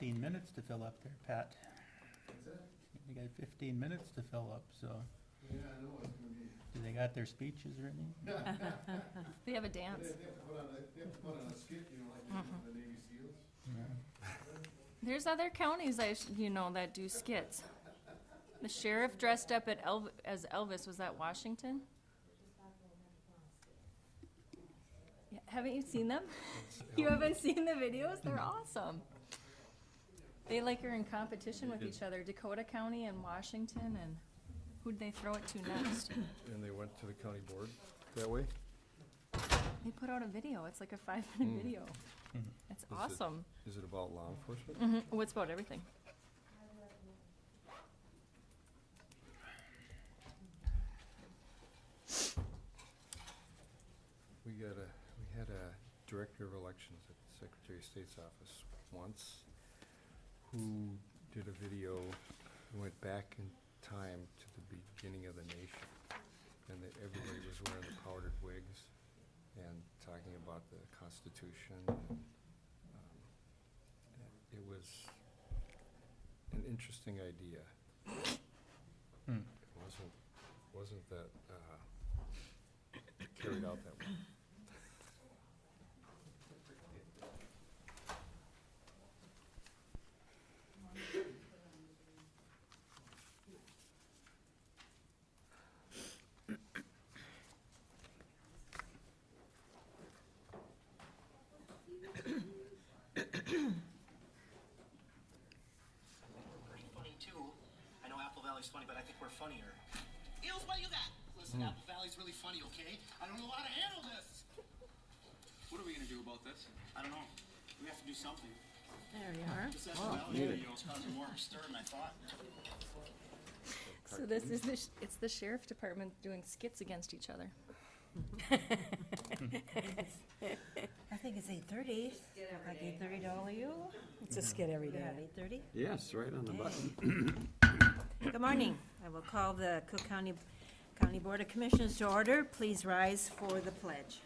15 minutes to fill up there, Pat. You got 15 minutes to fill up, so. Yeah, I know it's gonna be. Do they got their speeches ready? They have a dance. They have to put on a skit, you know, like they do with the Navy SEALs. Yeah. There's other counties that do skits. The sheriff dressed up as Elvis. Was that Washington? Yeah, haven't you seen them? You haven't seen the videos? They're awesome. They are in competition with each other. Dakota County and Washington, and who'd they throw it to next? And they went to the county board that way? They put out a video. It's like a 5-minute video. It's awesome. Is it about law enforcement? Oh, it's about everything. We had a director of elections at the Secretary of State's office once who did a video, went back in time to the beginning of the nation, and that everybody was wearing the powdered wigs and talking about the Constitution. And, it was an interesting idea. It wasn't that carried out that way. Funny, but I think we're funnier. Eels, what do you got? Listen, Apple Valley's really funny, okay? I don't know how to handle this. What are we gonna do about this? I don't know. We have to do something. There you are. This Apple Valley video is causing more stir than I thought. So this is it's the sheriff department doing skits against each other. I think it's 8:30. Like 8:30 to all of you. It's a skit every You day. have 8:30? Yes, right on the Okay. button. Good morning. I will call the Cook County Board of Commissioners to order. Please rise for the pledge.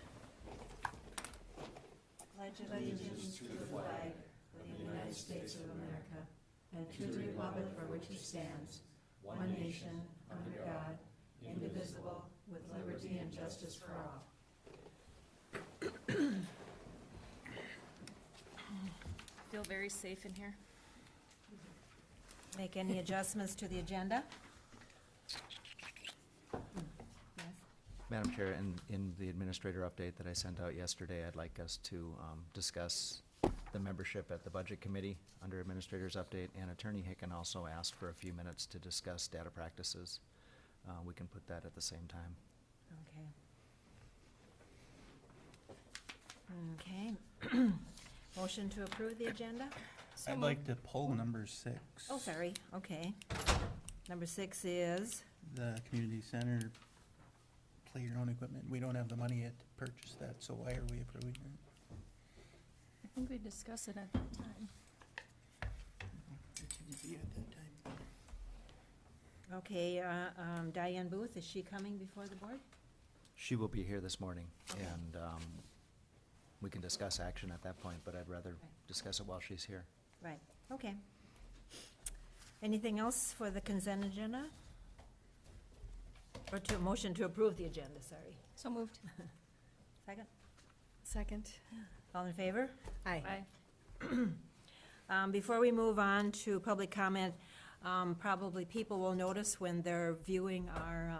Pledge allegiance to the flag of the United States of America and to the republic for which it stands, one nation, under God, indivisible, with liberty and justice for all. Feel very safe in here. Make any adjustments to the agenda? Madam Chair, in the administrator update that I sent out yesterday, I'd like us to discuss the membership at the Budget Committee under Administrator's Update, and Attorney Hicken also asked for a few minutes to discuss data practices. We can put that at the same time. Okay. Okay. Motion to approve the agenda? I'd like to pull number 6. Oh, sorry, okay. Number 6 is, The community center playground equipment. We don't have the money yet to purchase that, so why are we approving it? I think we discussed it at that time. It didn't be at that time. okay, Diane Booth, is she coming before the board? She will be here this morning, Okay. and we can discuss action at that point, but I'd rather discuss it while she's here. Right, okay. Anything else for the consent agenda? Or to, motion to approve the agenda, sorry. So moved. Second? Second. All in favor? Aye. Aye. Before we move on to public comment, probably people will notice when they're viewing our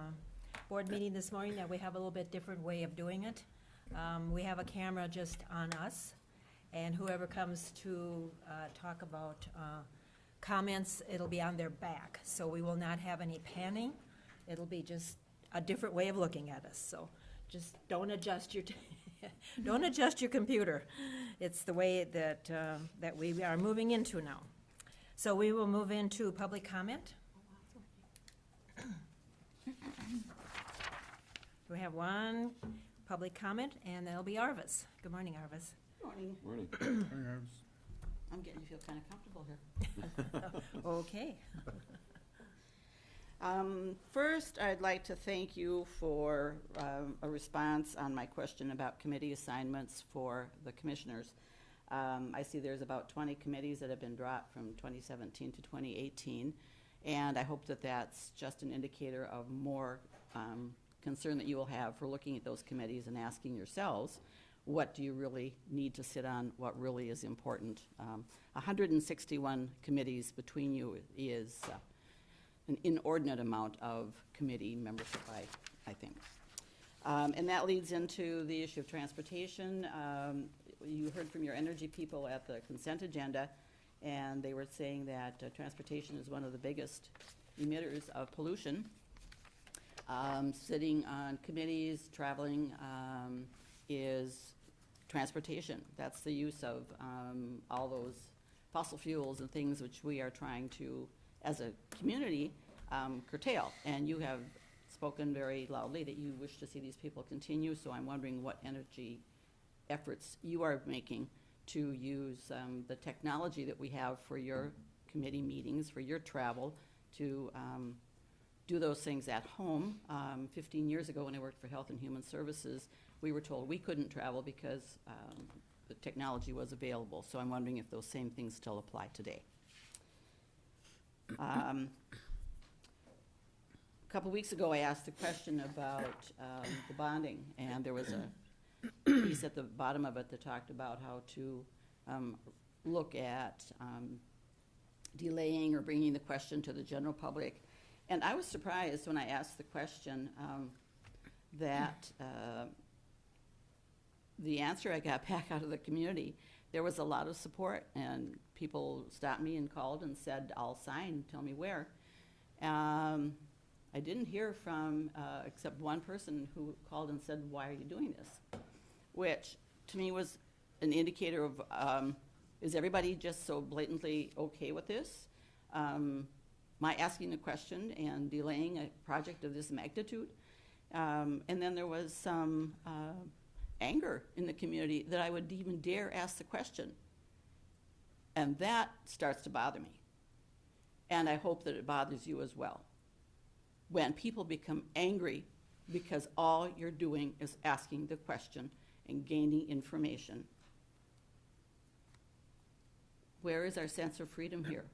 board meeting this morning that we have a little bit different way of doing it. We have a camera just on us, and whoever comes to talk about comments, it'll be on their back. So we will not have any panning. It'll be just a different way of looking at us. So just don't adjust your don't adjust your computer. It's the way that that we are moving into now. So we will move into public comment. We have one public comment, and that'll be Arvis. Good morning, Arvis. Morning. Morning. I'm getting to feel kind of comfortable here. Okay. First, I'd like to thank you for a response on my question about committee assignments for the commissioners. I see there's about 20 committees that have been dropped from 2017 to 2018, and I hope that that's just an indicator of more concern that you will have for looking at those committees and asking yourselves, what do you really need to sit on, what really is important. 161 committees between you is an inordinate amount of committee membership, I think. And that leads into the issue of transportation. You heard from your energy people at the consent agenda, and they were saying that transportation is one of the biggest emitters of pollution. Sitting on committees, traveling, is transportation. That's the use of all those fossil fuels and things which we are trying to, as a community, curtail. And you have spoken very loudly that you wish to see these people continue, so I'm wondering what energy efforts you are making to use the technology that we have for your committee meetings, for your travel, to do those things at home. 15 years ago, when I worked for Health and Human Services, we were told we couldn't travel because the technology was available. So I'm wondering if those same things still apply today. A couple weeks ago, I asked a question about the bonding, and there was a piece at the bottom of it that talked about how to look at delaying or bringing the question to the general public. And I was surprised when I asked the question that the answer I got back out of the community, there was a lot of support, and people stopped me and called and said, I'll sign, tell me where. I didn't hear from except one person who called and said, why are you doing this? Which to me was an indicator of, is everybody just so blatantly okay with this? My asking a question and delaying a project of this magnitude? And then there was some anger in the community that I would even dare ask the question. And that starts to bother me. And I hope that it bothers you as well. When people become angry because all you're doing is asking the question and gaining information. Where is our sense of freedom here?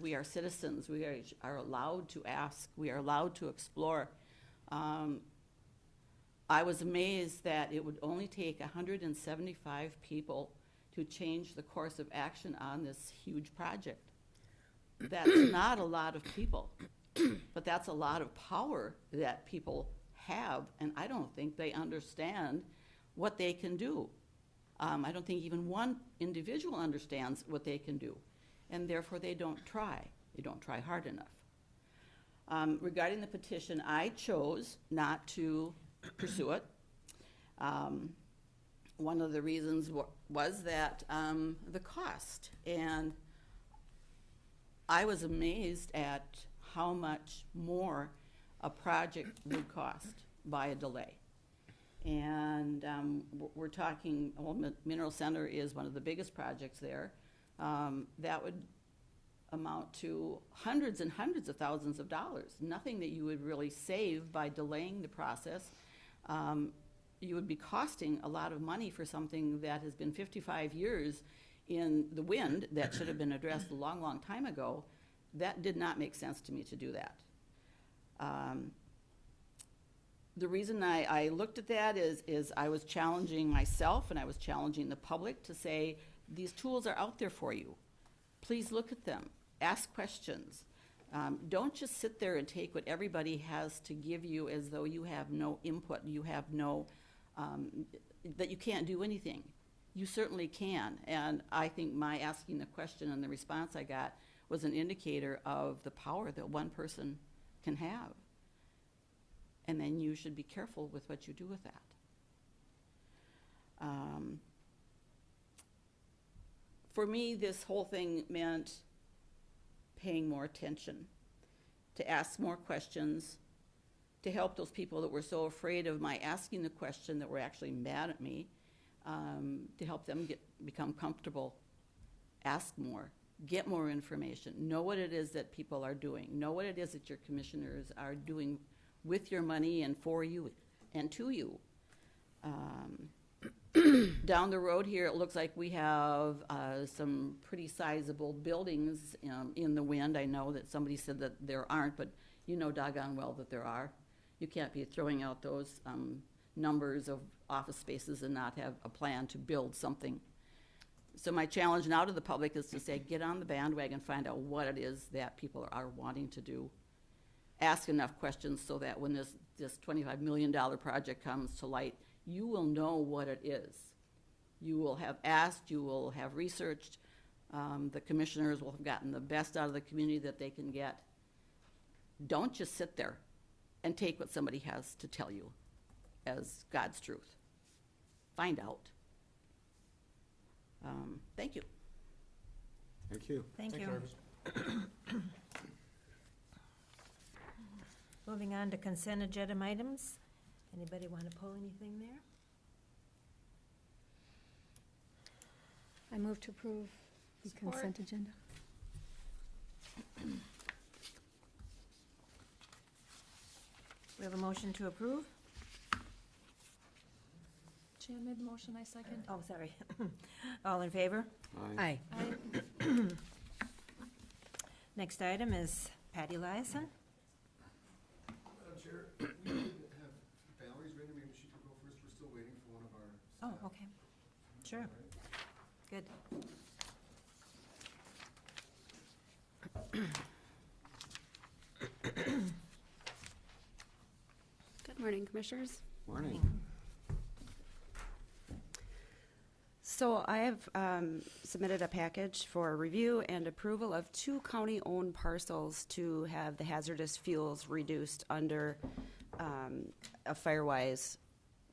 We are citizens. We are allowed to ask. We are allowed to explore. I was amazed that it would only take 175 people to change the course of action on this huge project. That's not a lot of people, but that's a lot of power that people have, and I don't think they understand what they can do. I don't think even one individual understands what they can do, and therefore they don't try. They don't try hard enough. Regarding the petition, I chose not to pursue it. One of the reasons was that the cost, and I was amazed at how much more a project would cost by a delay. And we're talking, well, Mineral Center is one of the biggest projects there. That would amount to hundreds and hundreds of thousands of dollars. Nothing that you would really save by delaying the process. You would be costing a lot of money for something that has been 55 years in the wind that should have been addressed a long, long time ago. That did not make sense to me to do that. The reason I looked at that is I was challenging myself and I was challenging the public to say, these tools are out there for you. Please look at them. Ask questions. Don't just sit there and take what everybody has to give you as though you have no input, you have no, that you can't do anything. You certainly can. And I think my asking the question and the response I got was an indicator of the power that one person can have. And then you should be careful with what you do with that. For me, this whole thing meant paying more attention, to ask more questions, to help those people that were so afraid of my asking the question that were actually mad at me, to help them become comfortable, ask more, get more information, know what it is that people are doing, know what it is that your commissioners are doing with your money and for you and to you. Down the road here, it looks like we have some pretty sizable buildings in the wind. I know that somebody said that there aren't, but you know doggone well that there are. You can't be throwing out those numbers of office spaces and not have a plan to build something. So my challenge now to the public is to say, get on the bandwagon, find out what it is that people are wanting to do. Ask enough questions so that when this $25 million project comes to light, you will know what it is. You will have asked, you will have researched. The commissioners will have gotten the best out of the community that they can get. Don't just sit there and take what somebody has to tell you as God's truth. Find out. Thank you. Thank you. Thank you. Moving on to consent agenda items. Anybody want to pull anything there? I move to approve the Support. consent agenda. We have a motion to approve? Jan made the motion, I second. Oh, sorry. All in favor? Aye. Next item is Patty Liason. Madam Chair, we did have Valerie's ready, maybe she could go first. We're still waiting for one of our. Oh, okay. Sure. Good. Good morning, Commissioners. Morning. So I have submitted a package for review and approval of 2 county-owned parcels to have the hazardous fuels reduced under a Firewise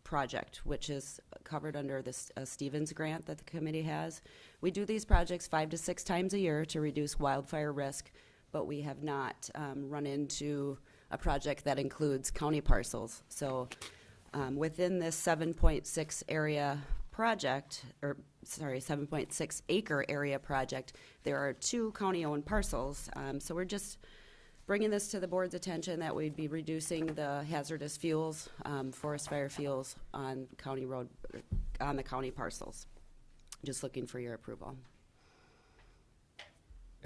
project, which is covered under this Stevens grant that the committee has. We do these projects 5 to 6 times a year to reduce wildfire risk, but we have not run into a project that includes county parcels. So within this 7.6 area project, or sorry, 7.6 acre area project, there are 2 county-owned parcels. So we're just bringing this to the board's attention that we'd be reducing the hazardous fuels, forest fire fuels on county road, on the county parcels. Just looking for your approval.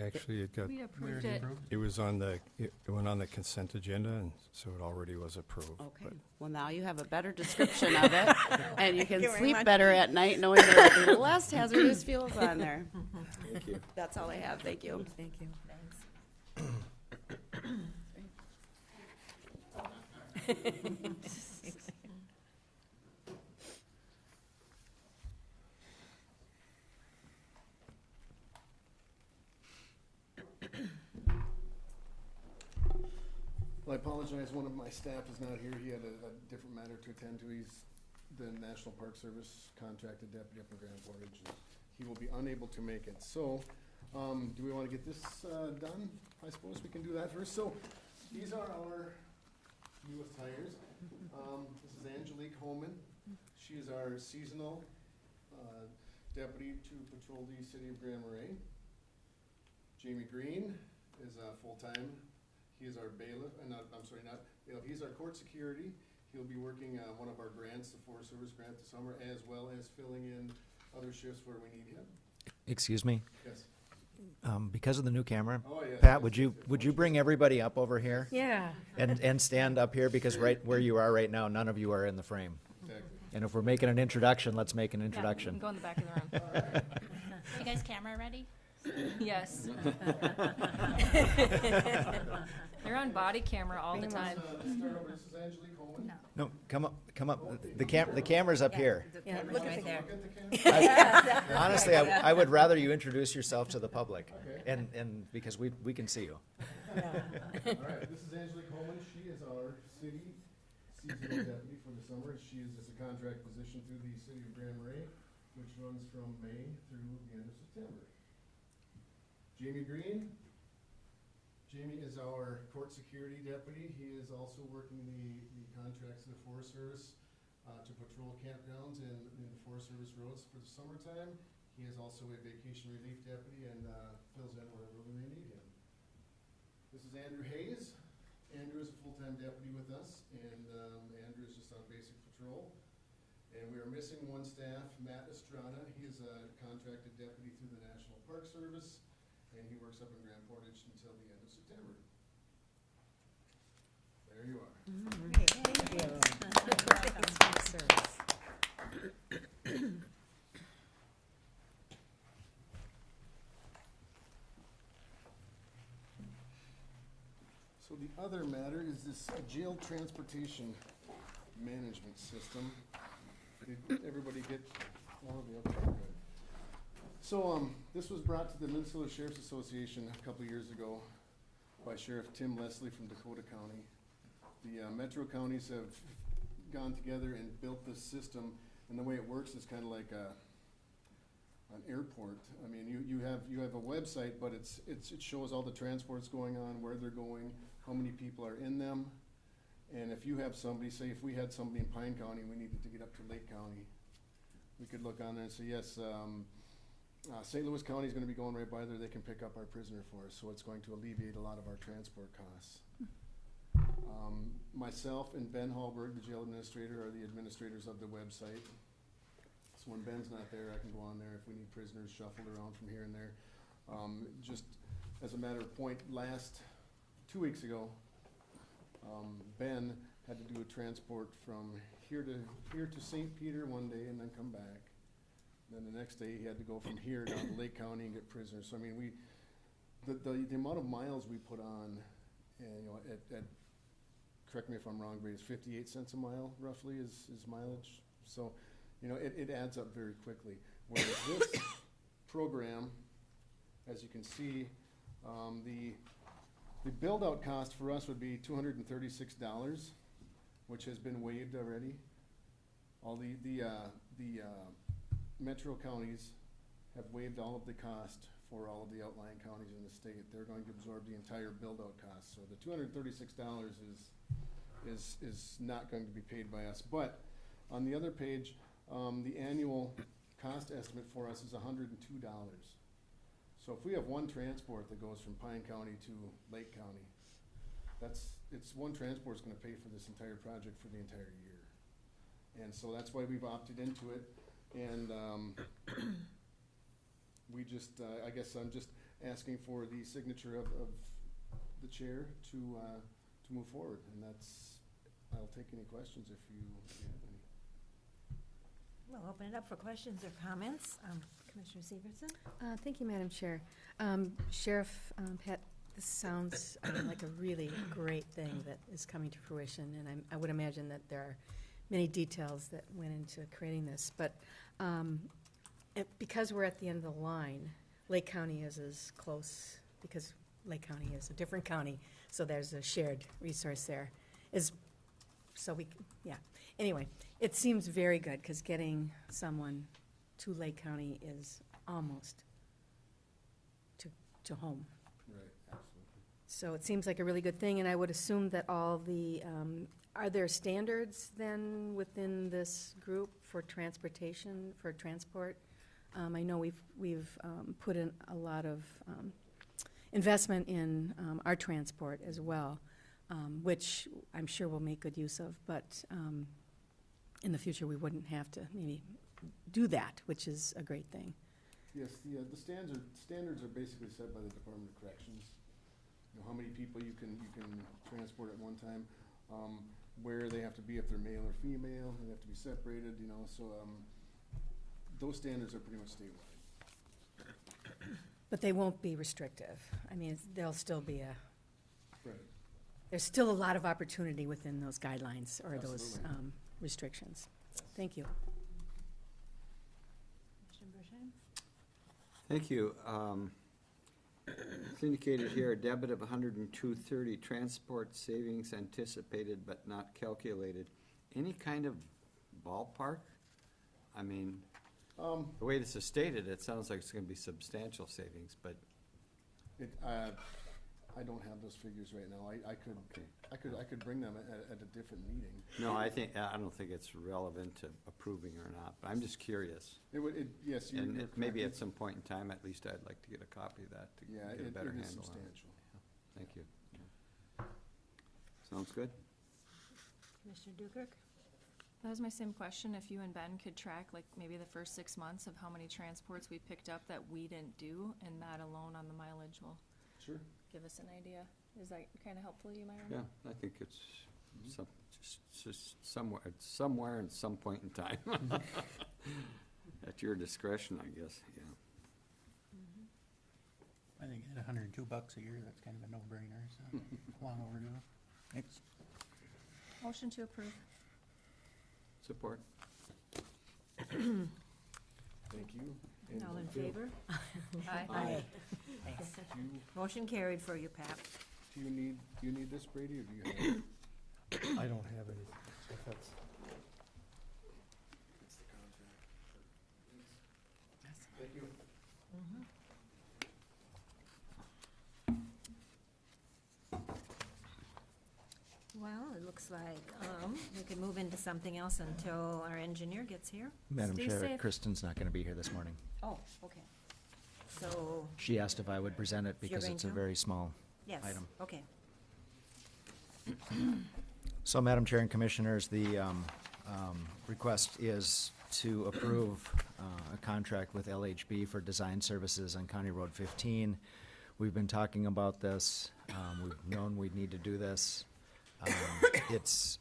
Actually, it got, We We approved already it. approved? it was on the, it went on the consent agenda, and so it already was approved. Okay, but- well, now you have a better description of it, and you can you very sleep much. better at night knowing there will be less hazardous fuels on there. Thank you. That's all I have, thank you. Thank you. Thanks. Well, I apologize, one of my staff is not here, he had a different matter to attend to, he's the National Park Service contracted deputy up in Grand Portage, and he will be unable to make it. So, do we wanna get this, done? I suppose we can do that first. So, these are our newest hires. This is Angelique Holman, she is our seasonal, deputy to patrol the city of Grand Marais. Jamie Green is, full-time. He is our bailiff, not bailiff, he's our court security. He'll be working one of our grants, the Forest Service grant this summer, as well as filling in other shifts where we need him. Excuse me, Yes. because of the new camera, Oh, yes. Pat, would you bring everybody up over here? Yeah. And stand up here, because right where you are right now, none of you are in the frame. Exactly. And if we're making an introduction, let's make an Yeah, you can introduction. go in the back of the room. You guys camera ready? Yes. They're on body camera all the time. Let's start over, this is Angelique Holman. No, come up. The camera's up here. The camera's right there. Look at the camera. Honestly, I would rather you introduce yourself to the public, and because we can see you. All right, this is Angelique Holman. She is our city seasonal deputy for the summer. She is just a contract position through the city of Grand Marais, which runs from May through the end of September. Jamie Green. Jamie is our court security deputy. He is also working the contracts of the Forest Service to patrol campgrounds and the Forest Service roads for the summertime. He is also a vacation relief deputy and fills in wherever we may need him. This is Andrew Hayes. Andrew is a full-time deputy with us, and Andrew is just on basic patrol. And we are missing one staff, Matt Estrada. He is a contracted deputy through the National Park Service, and he works up in Grand Portage until the end of September. There you are. So the other matter is this jail transportation management system. Did everybody get all of the, okay, good. So, this was brought to the Minnesota Sheriff's Association a couple years ago by Sheriff Tim Leslie from Dakota County. The metro counties have gone together and built this system, and the way it works is kind of like an airport. I mean, you have a website, but it shows all the transports going on, where they're going, how many people are in them. And if you have somebody, say if we had somebody in Pine County, we needed to get up to Lake County, we could look on there and say, yes, St. Louis County is gonna be going right by there, they can pick up our prisoner for us, so it's going to alleviate a lot of our transport costs. Myself and Ben Hallberg, the jail administrator, are the administrators of the website. So when Ben's not there, I can go on there if we need prisoners shuffled around from here and there. Just as a matter of point, 2 weeks ago, Ben had to do a transport from here to St. Peter one day and then come back. Then the next day he had to go from here down to Lake County and get prisoners. So I mean, the amount of miles we put on, and at correct me if I'm wrong, but it's 58 cents a mile roughly is mileage. So it adds up very quickly. Whereas this program, as you can see, the build-out cost for us would be $236, which has been waived already. All the metro counties have waived all of the cost for all of the outlying counties in the state. They're going to absorb the entire build-out cost. So the $236 is not going to be paid by us. But on the other page, the annual cost estimate for us is $102. So if we have one transport that goes from Pine County to Lake County, it's one transport's gonna pay for this entire project for the entire year. And so that's why we've opted into it, and we just, I guess I'm just asking for the signature of the chair to move forward, and I'll take any questions if you have any. We'll open it up for questions or comments. Commissioner Severson? Thank you, Madam Chair. Sheriff Pat, this sounds like a really great thing that is coming to fruition, and I would imagine that there are many details that went into creating this. But because we're at the end of the line, Lake County is as close, because Lake County is a different county, so there's a shared resource there. Anyway, it seems very good, because getting someone to Lake County is almost to home. Right, absolutely. So it seems like a really good thing, and I would assume that all the, are there standards then within this group for transportation, for transport? I know we've put in a lot of investment in our transport as well, which I'm sure we'll make good use of, but in the future we wouldn't have to maybe do that, which is a great thing. Yes, the standards are basically set by the Department of Corrections. How many people you can transport at one time, where they have to be, if they're male or female, they have to be separated, so those standards are pretty much statewide. But they won't be restrictive. I mean, there'll still be Right. there's still a lot of opportunity within those guidelines or those Absolutely. restrictions. Thank you. Commissioner Bershon? Thank you. It's indicated here, a debit of $102.30, transport savings anticipated but not calculated. Any kind of ballpark? I mean, the way this is stated, it sounds like it's gonna be substantial savings, but I don't have those figures right now. I could bring them at a different meeting. no, I don't think it's relevant to approving or not, but I'm just curious. Yes, you're And correct. maybe at some point in time, at least I'd like to get a copy of that to Yeah, get a better it is handle on it. substantial. Thank you. Sounds good? Commissioner Dukert? That was my same question, if you and Ben could track, like, maybe the first 6 months of how many transports we picked up that we didn't do, and that alone on the mileage will Sure. give us an idea. Is that kinda helpful to you, Myron? Yeah, I think it's just somewhere at some point in time. At your discretion, I guess, yeah. I think at $102 a year, that's kind of a no-brainer, so long overdue. Thanks. Motion to approve. Support. Thank you. And All in Bill, favor? Aye. Thanks. Do you, Motion carried for you, Pat. do you need this, Brady, or do you have it? I don't have any, if that's, It's the contract. Thank you. Well, it looks like, we can move into something else until our engineer gets here. Madam Stay Chair, safe. Kristen's not gonna be here this morning. Oh, okay. So, She asked if I would present it You're because going it's a to? very small yes, item. okay. So, Madam Chair and Commissioners, the request is to approve a contract with LHB for design services on County Road 15. We've been talking about this. We've known we'd need to do this. It's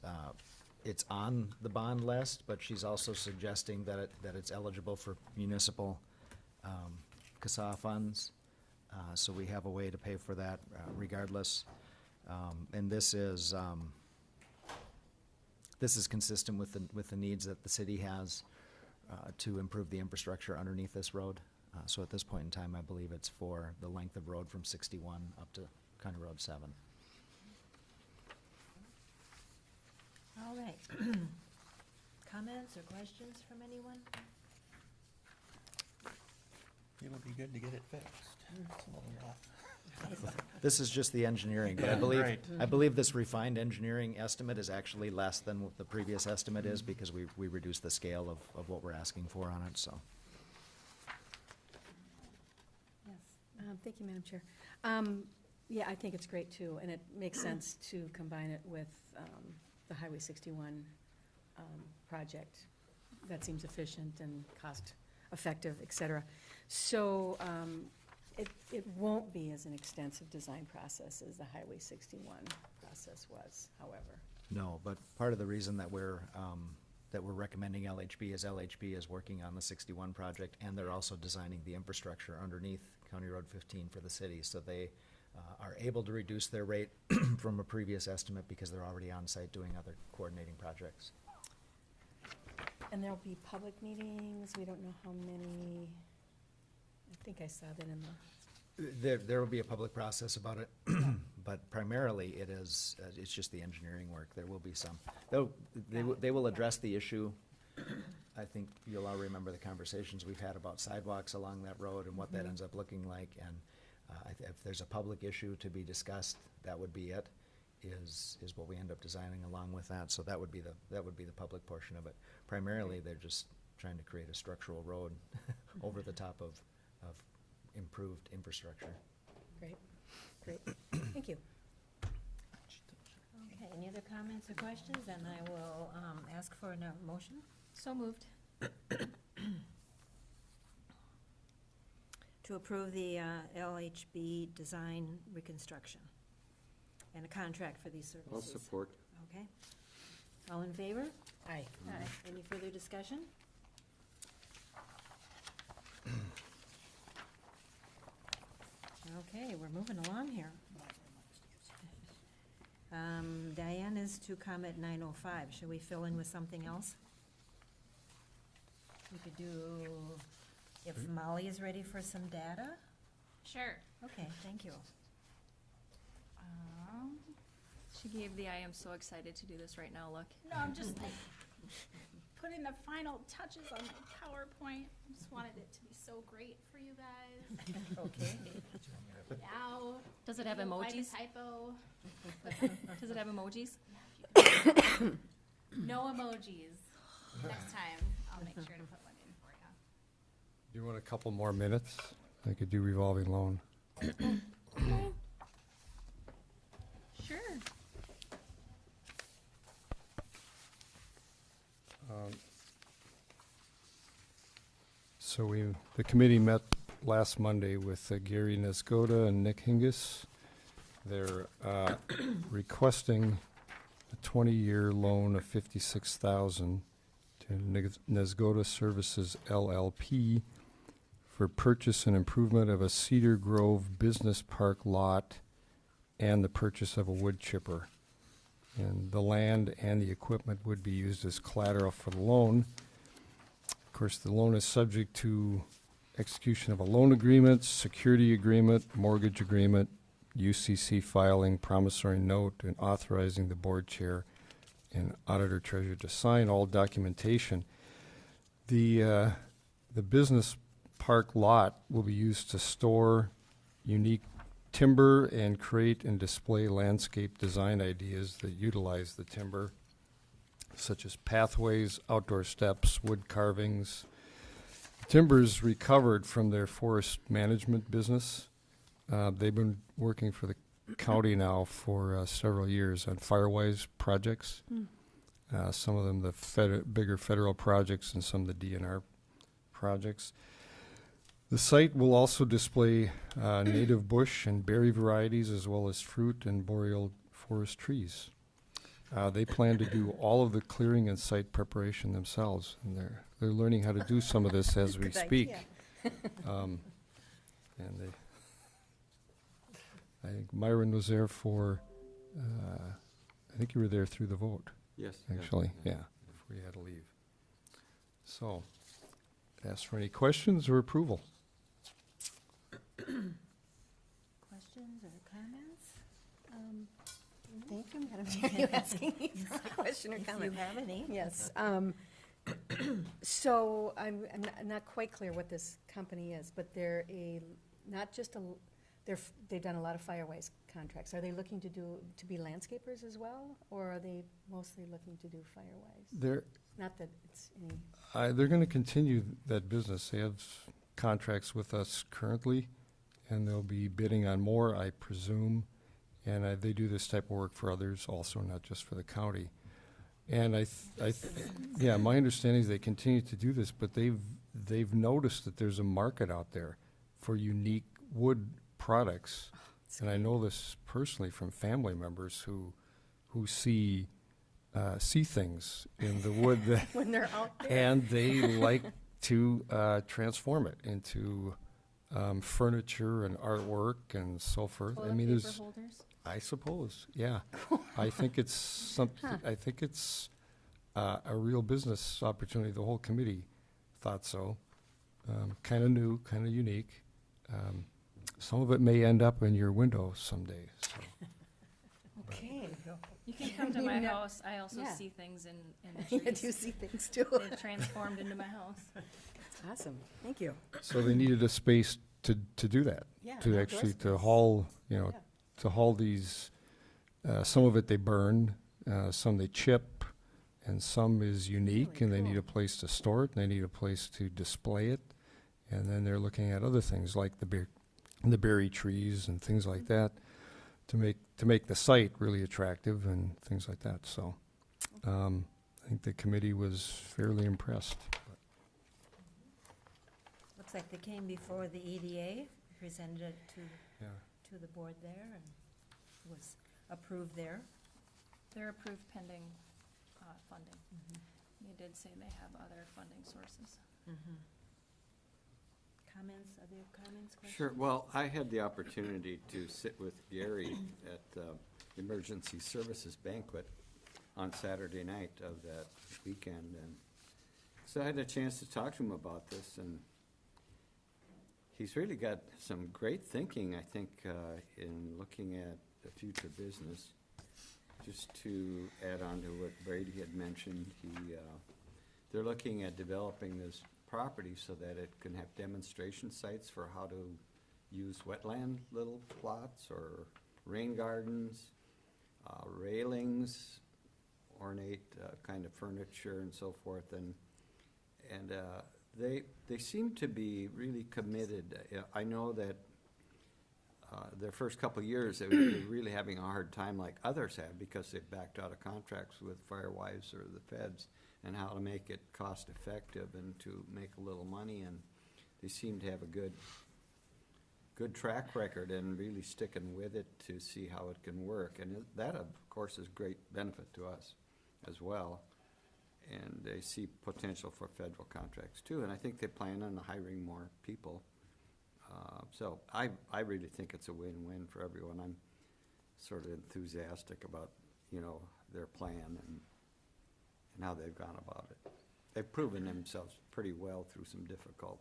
on the bond list, but she's also suggesting that it's eligible for municipal CASA funds. So we have a way to pay for that regardless. And this is consistent with the needs that the city has to improve the infrastructure underneath this road. So at this point in time, I believe it's for the length of road from 61 up to County Road 7. All right. Comments or questions from anyone? It'll be good to get it fixed. It's a little rough. This is just the engineering, but Yeah, right. I believe this refined engineering estimate is actually less than what the previous estimate is because we reduced the scale of what we're asking for on it, so. Yes, thank you, Madam Chair. Yeah, I think it's great too, and it makes sense to combine it with the Highway 61 project. That seems efficient and cost-effective, et cetera. So it won't be as an extensive design process as the Highway 61 process was, however. No, but part of the reason that we're recommending LHB is working on the 61 project, and they're also designing the infrastructure underneath County Road 15 for the city, so they are able to reduce their rate from a previous estimate because they're already on site doing other coordinating projects. And there'll be public meetings, we don't know how many, I think I saw that in the. There will be a public process about it, but primarily it's just the engineering work. There will be some. They will address the issue. I think you'll all remember the conversations we've had about sidewalks along that road and what that ends up looking like. And if there's a public issue to be discussed, that would be it, is what we end up designing along with that. So that would be the public portion of it. Primarily, they're just trying to create a structural road over the top of improved infrastructure. Great, thank you. Okay, any other comments or questions? And I will ask for a motion. So moved. To approve the LHB design reconstruction and a contract for these services. I'll support. Okay. All in favor? Aye. Aye. Any further discussion? Okay, we're moving along here. Diane is to come at 9:05. Should we fill in with something else? We could do, if Molly is ready for some data? Sure. Okay, thank you. She gave the I am so excited to do this right now look. No, I'm just like putting the final touches on my PowerPoint. I just wanted it to be so great for you guys. Okay. Now. Does it have you find a emojis? typo. Does it have emojis? No emojis. Next time, I'll make sure to put one in for you. do you want a couple more minutes? I could do revolving loan. Sure. So the committee met last Monday with Gary Nesgoda and Nick Hingis. They're requesting a 20-year loan of $56,000 to Nesgoda Services LLP for purchase and improvement of a Cedar Grove Business Park lot and the purchase of a wood chipper. And the land and the equipment would be used as collateral for the loan. Of course, the loan is subject to execution of a loan agreement, security agreement, mortgage agreement, UCC filing, promissory note, and authorizing the board chair and auditor treasurer to sign all documentation. The business park lot will be used to store unique timber and create and display landscape design ideas that utilize the timber, such as pathways, outdoor steps, wood carvings. Timbers recovered from their forest management business. They've been working for the county now for several years on Firewise projects. Some of them the bigger federal projects and some of the DNR projects. The site will also display native bush and berry varieties as well as fruit and boreal forest trees. They plan to do all of the clearing and site preparation themselves, and they're learning how to do some of this as we Good speak. idea. And I think Myron was there for, I think you were there through the vote, Yes. actually, yeah, before you had to leave. So, ask for any questions or approval. Questions or comments? Thank you, Madam Chair. Are you asking me for a question or If comment? you have any. Yes. So I'm not quite clear what this company is, but they're not just they've done a lot of Firewise contracts. Are they looking to be landscapers as well, or are they mostly looking to do Firewise? They're, Not that it's any, they're going to continue that business. They have contracts with us currently, and they'll be bidding on more, I presume. And they do this type of work for others also, not just for the county. And yeah, my understanding is they continue to do this, but they've noticed that there's a market out there for unique wood products. And I know this personally from family members who see things in the wood that when they're out there. and they like to transform it into furniture and artwork and so forth. Toilet I mean, paper there's, holders? I suppose, yeah. I think it's something. I think it's a real business opportunity. The whole committee thought so. Kind of new, kind of unique. Some of it may end up in your window someday. So. Okay. You can come to my Yeah. house. I also Yeah. see things in the You trees. do see things too. They've transformed into my house. That's awesome. Thank you. So they needed a space to do that. Yeah, To an actually outdoor to space. haul, Yeah. to haul these. Some of it they burn, some they chip, and some is unique, Really and they need cool. a place to store it, and they need a place to display it. And then they're looking at other things like the berry trees and things like that to make the site really attractive and things like that. So I think the committee was fairly impressed. Looks like they came before the EDA, presented it Yeah. to the board there, and was approved there. They're approved pending funding. They did say they have other funding sources. Comments, other comments, questions? Sure, well, I had the opportunity to sit with Gary at Emergency Services Banquet on Saturday night of that weekend, and so I had a chance to talk to him about this, and he's really got some great thinking, I think, in looking at the future business. Just to add on to what Brady had mentioned, they're looking at developing this property so that it can have demonstration sites for how to use wetland little plots or rain gardens, railings, ornate kind of furniture and so forth, and they seem to be really committed. I know that their first couple of years, they were really having a hard time like others have because they backed out of contracts with Firewise or the feds and how to make it cost effective and to make a little money. And they seem to have a good track record and really sticking with it to see how it can work. And that, of course, is great benefit to us as well. And they see potential for federal contracts too. And I think they plan on hiring more people. So I really think it's a win-win for everyone. I'm sort of enthusiastic about, their plan and how they've gone about it. They've proven themselves pretty well through some difficult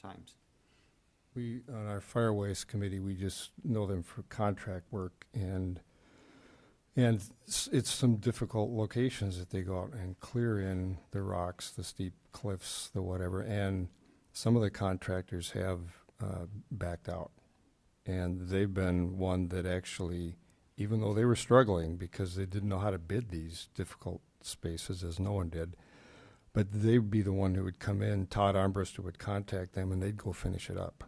times. We, on our fire waste committee, we just know them for contract work, and it's some difficult locations that they go out and clear in, the rocks, the steep cliffs, the whatever, and some of the contractors have backed out. And they've been one that actually, even though they were struggling because they didn't know how to bid these difficult spaces, as no one did, but they'd be the one who would come in, Todd Armbruster would contact them, and they'd go finish it up.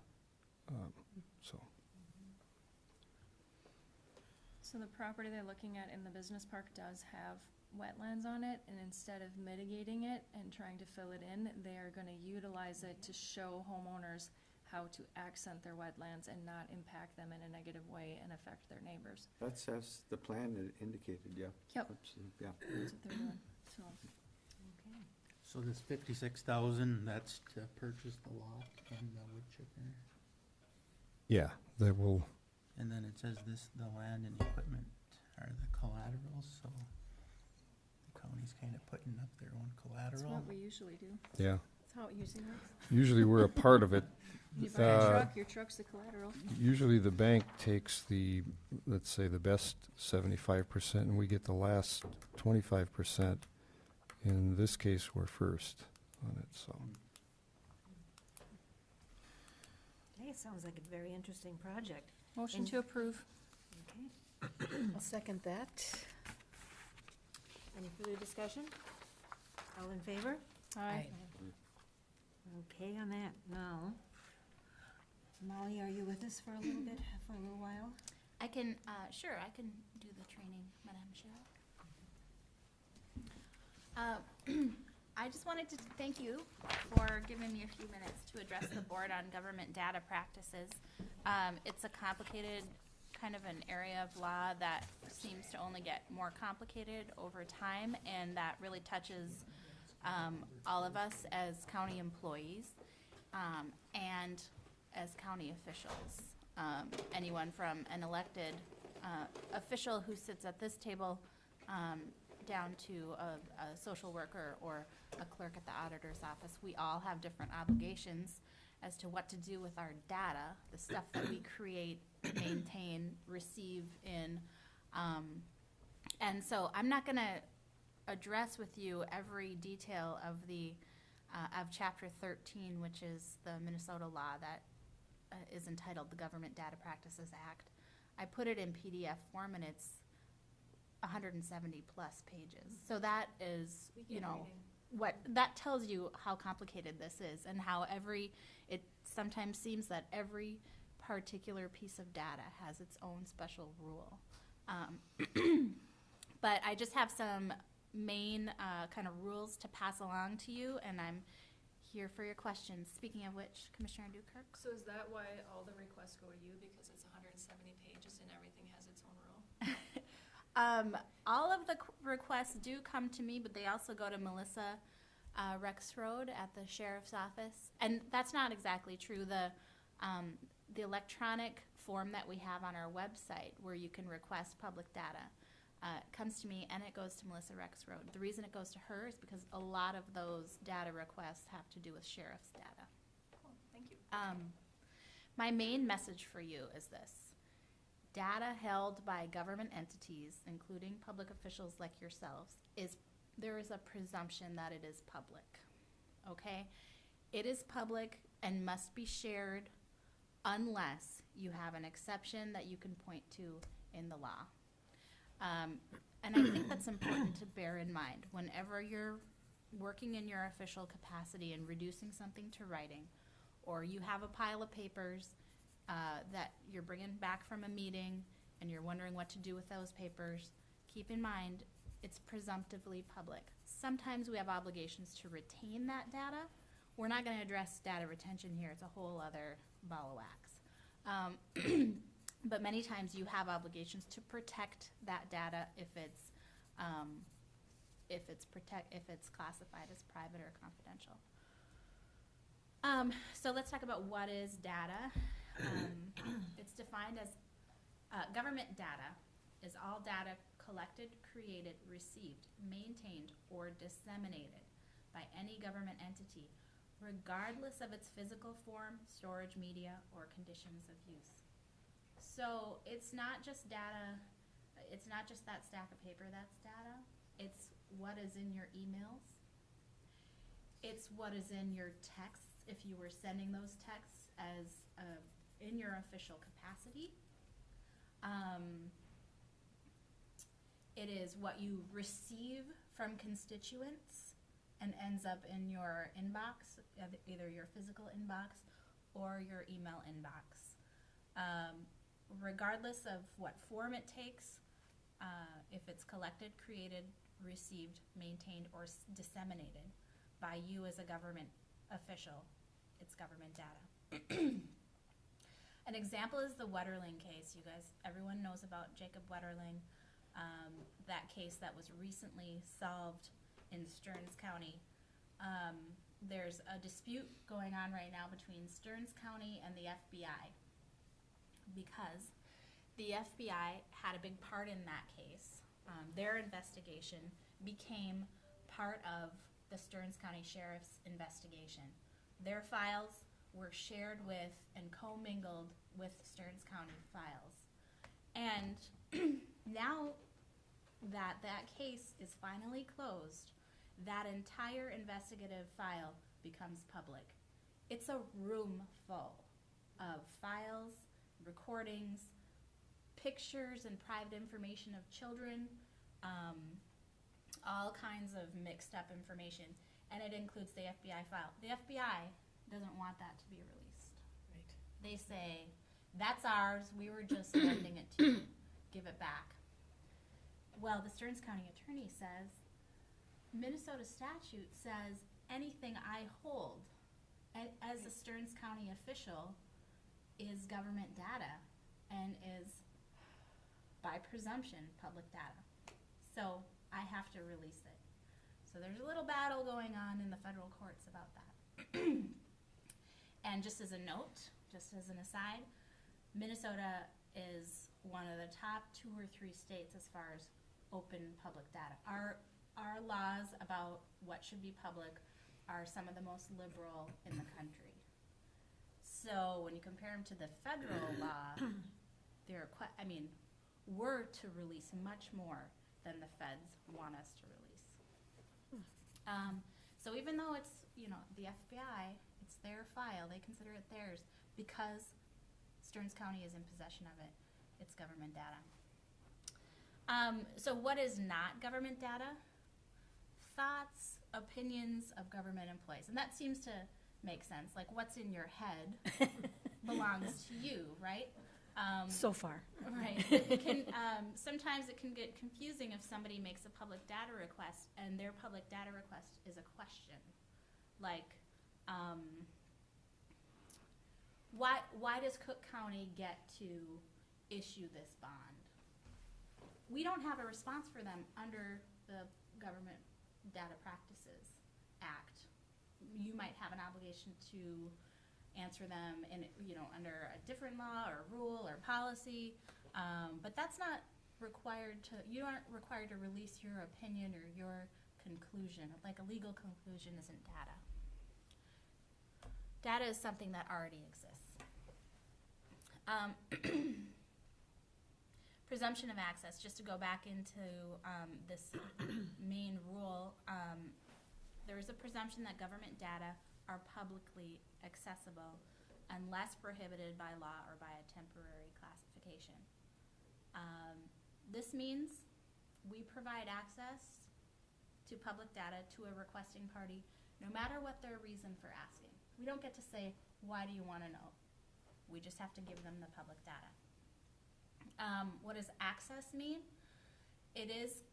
So the property they're looking at in the business park does have wetlands on it, and instead of mitigating it and trying to fill it in, they are gonna utilize it to show homeowners how to accent their wetlands and not impact them in a negative way and affect their neighbors. That's as the plan indicated, yeah. Yep. Yeah. That's what they're doing, so. So this 56,000, that's to purchase the lot and the wood chipper? Yeah, they will. And then it says the land and equipment are the collaterals, so the county's kind of putting up their own That's collateral. what we usually do. Yeah. That's how it usually works. Usually we're a part of it. You buy a truck, your truck's the collateral. Usually the bank takes the, let's say, the best 75%, and we get the last 25%. In this case, we're first on it, so. Okay, sounds like a very interesting project. Motion to approve. Okay, I'll second that. any further discussion? All in favor? Aye. Okay on that, now. Molly, are you with us for a little bit, for a little while? I can, sure, I can do the training, Madam Chair. I just wanted to thank you for giving me a few minutes to address the board on government data practices. It's a complicated kind of an area of law that seems to only get more complicated over time, and that really touches all of us as county employees and as county officials. Anyone from an elected official who sits at this table down to a social worker or a clerk at the auditor's office. We all have different obligations as to what to do with our data, the stuff that we create, maintain, receive in. And so I'm not gonna address with you every detail of the of Chapter 13, which is the Minnesota law that is entitled the Government Data Practices Act. I put it in PDF form, and it's 170 plus pages. So that is, what that tells you how complicated this is, and how it sometimes seems that every particular piece of data has its own special rule. But I just have some main kind of rules to pass along to you, and I'm here for your questions. Speaking of which, Commissioner Dukirk. So is that why all the requests go to you, because it's 170 pages and everything has its own rule? All of the requests do come to me, but they also go to Melissa Rexroad at the sheriff's office. And that's not exactly true. The electronic form that we have on our website where you can request public data comes to me, and it goes to Melissa Rexroad. The reason it goes to her is because a lot of those data requests have to do with sheriff's data. Cool, thank you. My main message for you is this. Data held by government entities, including public officials like yourselves, there is a presumption that it is public, okay? It is public and must be shared unless you have an exception that you can point to in the law. And I think that's important to bear in mind whenever you're working in your official capacity and reducing something to writing, or you have a pile of papers that you're bringing back from a meeting and you're wondering what to do with those papers. Keep in mind, it's presumptively public. Sometimes we have obligations to retain that data we're not gonna address data retention here, it's a whole other ball of wax. But many times you have obligations to protect that data if it's classified as private or confidential. So let's talk about what is data. It's defined as government data is all data collected, created, received, maintained, or disseminated by any government entity, regardless of its physical form, storage media, or conditions of use. So it's not just data, it's not just that stack of paper that's data, it's what is in your emails, it's what is in your texts, if you were sending those texts as in your official capacity. It is what you receive from constituents and ends up in your inbox, either your physical inbox or your email inbox. Regardless of what form it takes, if it's collected, created, received, maintained, or disseminated by you as a government official, it's government data. An example is the Wetterling case. You guys, everyone knows about Jacob Wetterling, that case that was recently solved in Stearns County. There's a dispute going on right now between Stearns County and the FBI because the FBI had a big part in that case. Their investigation became part of the Stearns County Sheriff's investigation. Their files were shared with and commingled with Stearns County files. And now that that case is finally closed, that entire investigative file becomes public. It's a room full of files, recordings, pictures and private information of children, all kinds of mixed up information, and it includes the FBI file. The FBI doesn't want that to be released. Right. They say, that's ours, we were just lending it to you, give it back. Well, the Stearns County attorney says, Minnesota statute says anything I hold as a Stearns County official is government data and is, by presumption, public data. So I have to release it. So there's a little battle going on in the federal courts about that. And just as a note, just as an aside, Minnesota is one of the top 2 or 3 states as far as open public data. Our laws about what should be public are some of the most liberal in the country. So when you compare them to the federal law, they're we're to release much more than the feds want us to release. So even though it's, the FBI, it's their file, they consider it theirs because Stearns County is in possession of it. It's government data. So what is not government data? Thoughts, opinions of government employees. And that seems to make sense. Like what's in your head belongs to you, right? So far. Right. It can, sometimes it can get confusing if somebody makes a public data request and their public data request is a question. Like, why does Cook County get to issue this bond? We don't have a response for them under the Government Data Practices Act. You might have an obligation to answer them in, under a different law or rule or policy, but that's not required to, you aren't required to release your opinion or your conclusion. Like a legal conclusion isn't data. Data is something that already exists. Presumption of access, just to go back into this main rule, there is a presumption that government data are publicly accessible unless prohibited by law or by a temporary classification. This means we provide access to public data to a requesting party no matter what their reason for asking. We don't get to say, why do you want to know? We just have to give them the public data. What does access mean? It is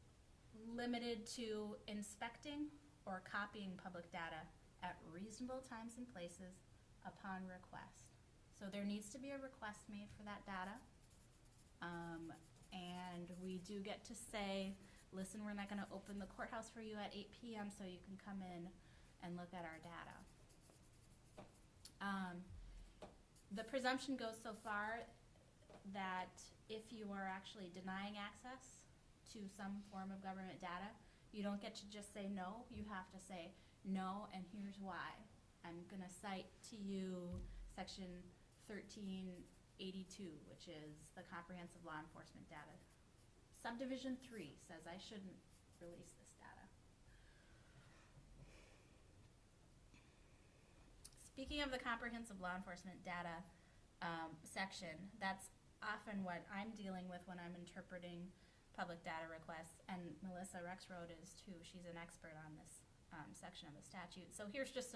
limited to inspecting or copying public data at reasonable times and places upon request. So there needs to be a request made for that data. And we do get to say, listen, we're not gonna open the courthouse for you at 8 p.m. so you can come in and look at our data. The presumption goes so far that if you are actually denying access to some form of government data, you don't get to just say no, you have to say no, and here's why. I'm gonna cite to you section 1382, which is the comprehensive law enforcement data. Subdivision 3 says I shouldn't release this data. Speaking of the comprehensive law enforcement data section, that's often what I'm dealing with when I'm interpreting public data requests, and Melissa Rexroad is too. She's an expert on this section of the statute. So here's just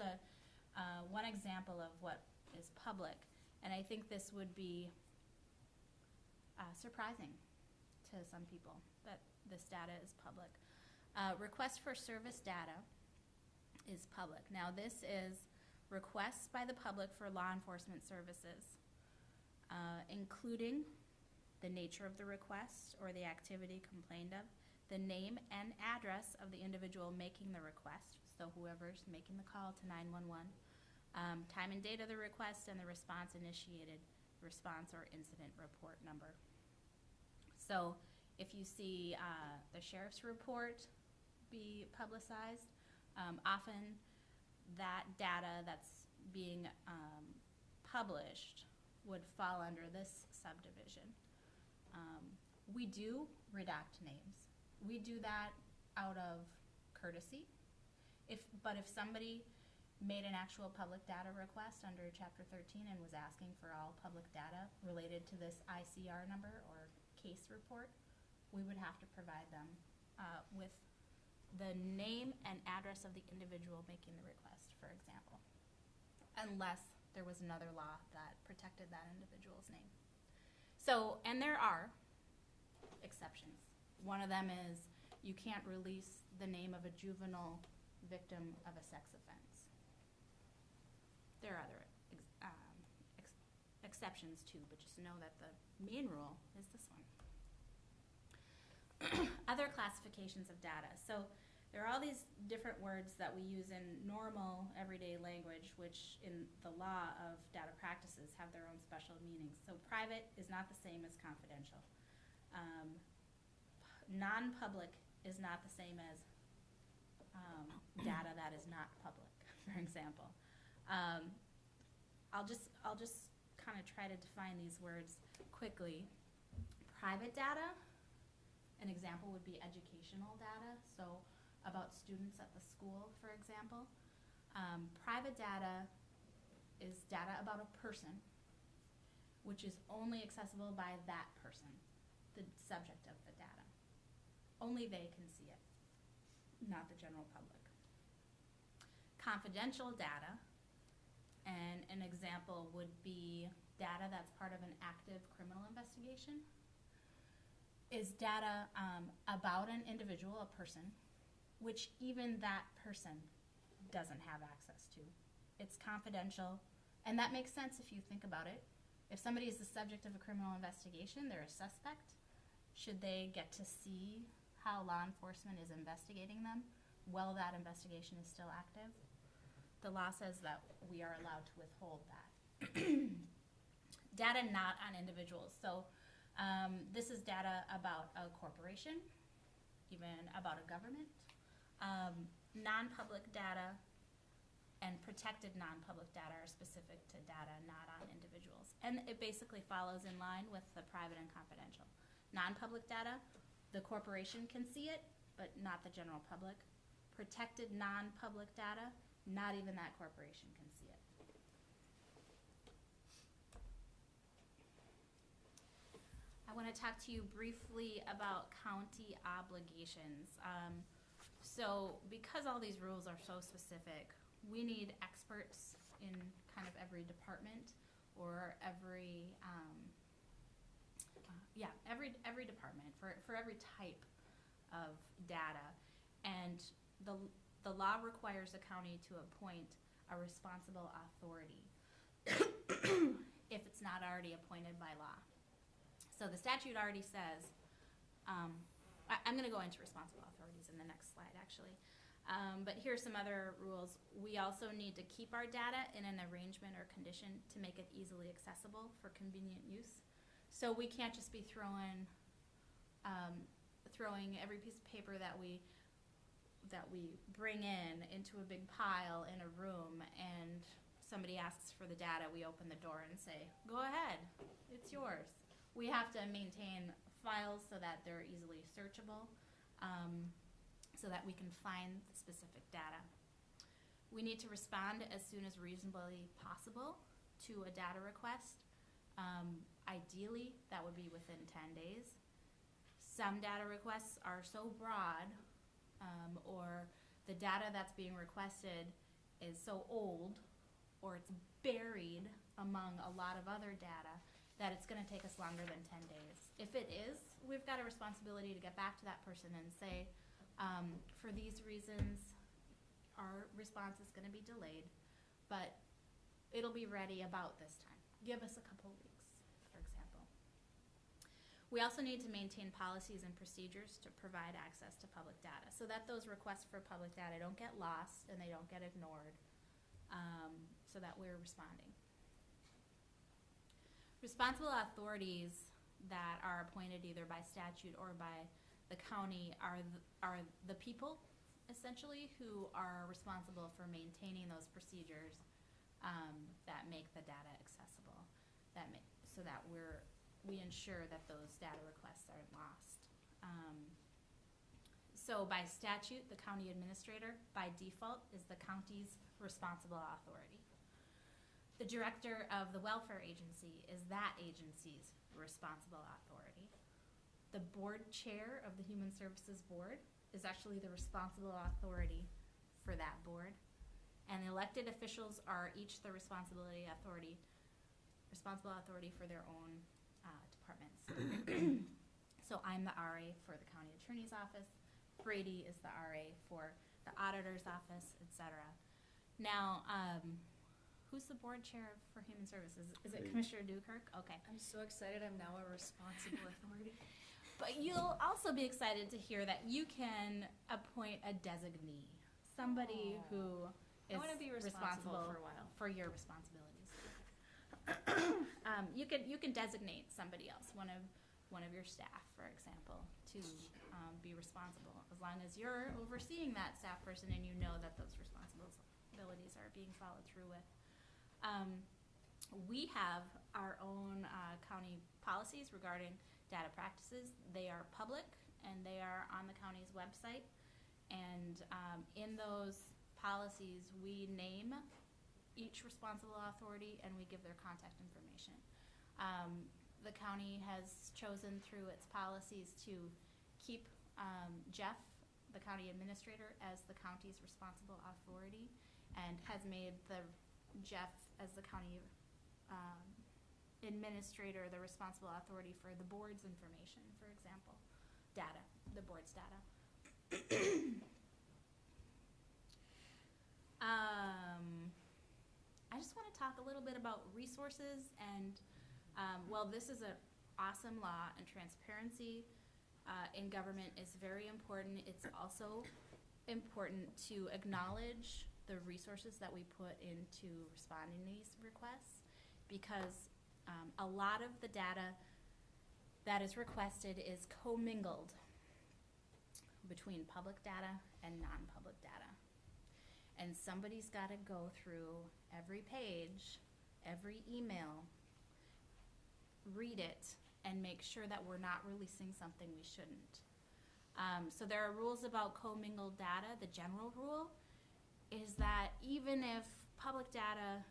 one example of what is public, and I think this would be surprising to some people that this data is public. Request for service data is public. Now this is requests by the public for law enforcement services, including the nature of the request or the activity complained of, the name and address of the individual making the request, so whoever's making the call to 911, time and date of the request, and the response initiated, response or incident report number. So if you see the sheriff's report be publicized, often that data that's being published would fall under this subdivision. We do redact names. We do that out of courtesy. But if somebody made an actual public data request under Chapter 13 and was asking for all public data related to this ICR number or case report, we would have to provide them with the name and address of the individual making the request, for example, unless there was another law that protected that individual's name. So, and there are exceptions. One of them is you can't release the name of a juvenile victim of a sex offense. There are other exceptions too, but just know that the main rule is this one. Other classifications of data. So there are all these different words that we use in normal everyday language, which in the law of data practices have their own special meanings. So private is not the same as confidential. Non-public is not the same as data that is not public, for example. I'll just kind of try to define these words quickly. Private data, an example would be educational data, so about students at the school, for example. Private data is data about a person, which is only accessible by that person, the subject of the data. Only they can see it, not the general public. Confidential data, and an example would be data that's part of an active criminal investigation, is data about an individual, a person, which even that person doesn't have access to. It's confidential, and that makes sense if you think about it. If somebody is the subject of a criminal investigation, they're a suspect. Should they get to see how law enforcement is investigating them while that investigation is still active? The law says that we are allowed to withhold that. Data not on individuals. So this is data about a corporation, even about a government. Non-public data and protected non-public data are specific to data not on individuals. And it basically follows in line with the private and confidential. Non-public data, the corporation can see it, but not the general public. Protected non-public data, not even that corporation can see it. I want to talk to you briefly about county obligations. So because all these rules are so specific, we need experts in kind of every department or every department for every type of data. And the law requires the county to appoint a responsible authority if it's not already appointed by law. So the statute already says, I'm gonna go into responsible authorities in the next slide, actually. But here's some other rules. We also need to keep our data in an arrangement or condition to make it easily accessible for convenient use. So we can't just be throwing every piece of paper that we bring into a big pile in a room, and somebody asks for the data, we open the door and say, go ahead, it's yours. We have to maintain files so that they're easily searchable, so that we can find the specific data. We need to respond as soon as reasonably possible to a data request. Ideally, that would be within 10 days. Some data requests are so broad, or the data that's being requested is so old, or it's buried among a lot of other data, that it's gonna take us longer than 10 days. If it is, we've got a responsibility to get back to that person and say, for these reasons, our response is gonna be delayed, but it'll be ready about this time. Give us a couple weeks, for example. We also need to maintain policies and procedures to provide access to public data, so that those requests for public data don't get lost and they don't get ignored, so that we're responding. Responsible authorities that are appointed either by statute or by the county are the people, essentially, who are responsible for maintaining those procedures that make the data accessible, so that we ensure that those data requests aren't lost. So by statute, the county administrator, by default, is the county's responsible authority. The director of the welfare agency is that agency's responsible authority. The board chair of the Human Services Board is actually the responsible authority for that board. And elected officials are each the responsible authority for their own departments. So I'm the RA for the county attorney's office. Brady is the RA for the auditor's office, etc. Now, who's the board chair for human services? Is it Commissioner Dukirk? Okay. I'm so excited I'm now a responsible authority. But you'll also be excited to hear that you can appoint a designee, somebody who is I want to be responsible for a while. for your responsibilities. You can designate somebody else, one of your staff, for example, to be responsible, as long as you're overseeing that staff person and you know that those responsibilities are being followed through with. We have our own county policies regarding data practices. They are public and they are on the county's website. And in those policies, we name each responsible authority and we give their contact information. The county has chosen through its policies to keep Jeff, the county administrator, as the county's responsible authority, and has made Jeff as the county administrator the responsible authority for the board's information, for example, the board's data. I just want to talk a little bit about resources and, well, this is an awesome law, and transparency in government is very important. It's also important to acknowledge the resources that we put into responding to these requests, because a lot of the data that is requested is commingled between public data and non-public data. And somebody's got to go through every page, every email, read it, and make sure that we're not releasing something we shouldn't. So there are rules about commingled data. The general rule is that even if public data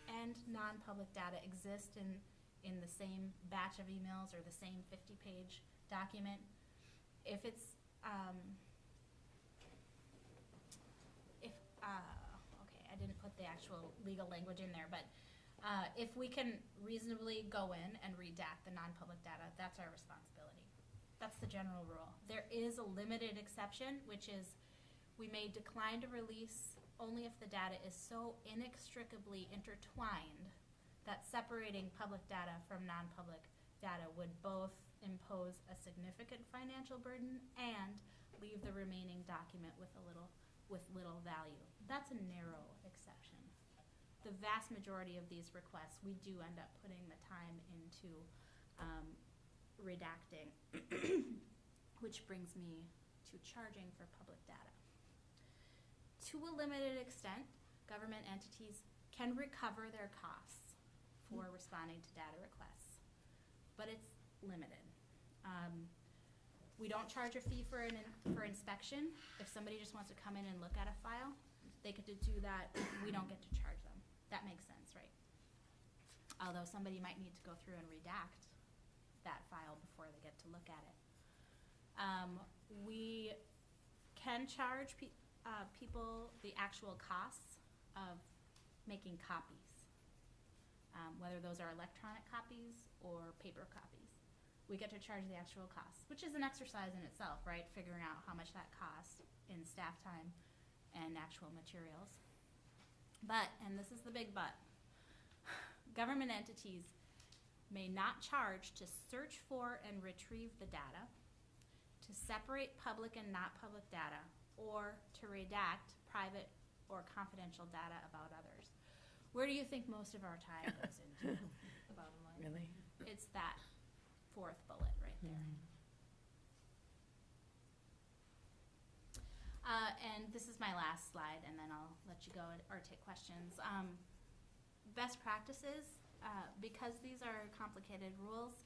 and non-public data exist in the same batch of emails or the same 50-page document, if it's okay, I didn't put the actual legal language in there, but if we can reasonably go in and redact the non-public data, that's our responsibility. That's the general rule. There is a limited exception, which is We may decline to release only if the data is so inextricably intertwined that separating public data from non-public data would both impose a significant financial burden and leave the remaining document with little value. That's a narrow exception. The vast majority of these requests, we do end up putting the time into redacting, which brings me to charging for public data. To a limited extent, government entities can recover their costs for responding to data requests, but it's limited. We don't charge a fee for inspection. If somebody just wants to come in and look at a file, they get to do that. We don't get to charge them. That makes sense, right? Although somebody might need to go through and redact that file before they get to look at it. We can charge people the actual costs of making copies, whether those are electronic copies or paper copies. We get to charge the actual costs, which is an exercise in itself, right? Figuring out how much that costs in staff time and actual materials. But, and this is the big but, government entities may not charge to search for and retrieve the data, to separate public and not public data, or to redact private or confidential data about others. Where do you think most of our time goes into? The bottom line. Really? It's that fourth bullet right there. And this is my last slide, and then I'll let you go or take questions. Best practices, because these are complicated rules,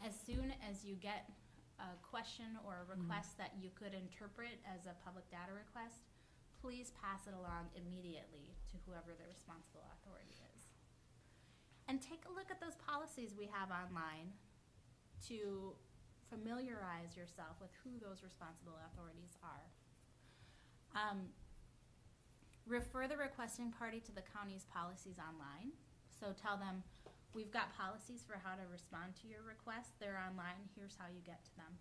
as soon as you get a question or a request that you could interpret as a public data request, please pass it along immediately to whoever the responsible authority is. And take a look at those policies we have online to familiarize yourself with who those responsible authorities are. Refer the requesting party to the county's policies online. So tell them, we've got policies for how to respond to your request. They're online. Here's how you get to them.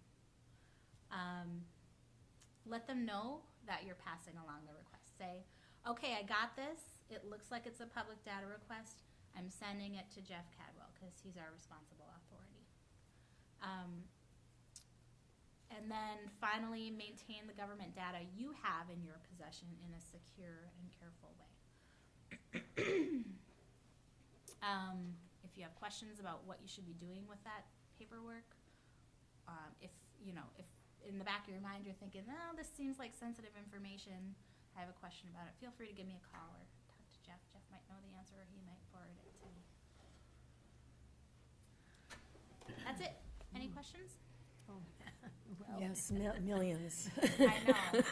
Let them know that you're passing along the request. Say, okay, I got this. It looks like it's a public data request. I'm sending it to Jeff Cadwell because he's our responsible authority. And then finally, maintain the government data you have in your possession in a secure and careful way. If you have questions about what you should be doing with that paperwork, if in the back of your mind you're thinking, oh, this seems like sensitive information, I have a question about it, feel free to give me a call or talk to Jeff. Jeff might know the answer or he might forward it to me. That's it. Any questions? Yes, millions. I know.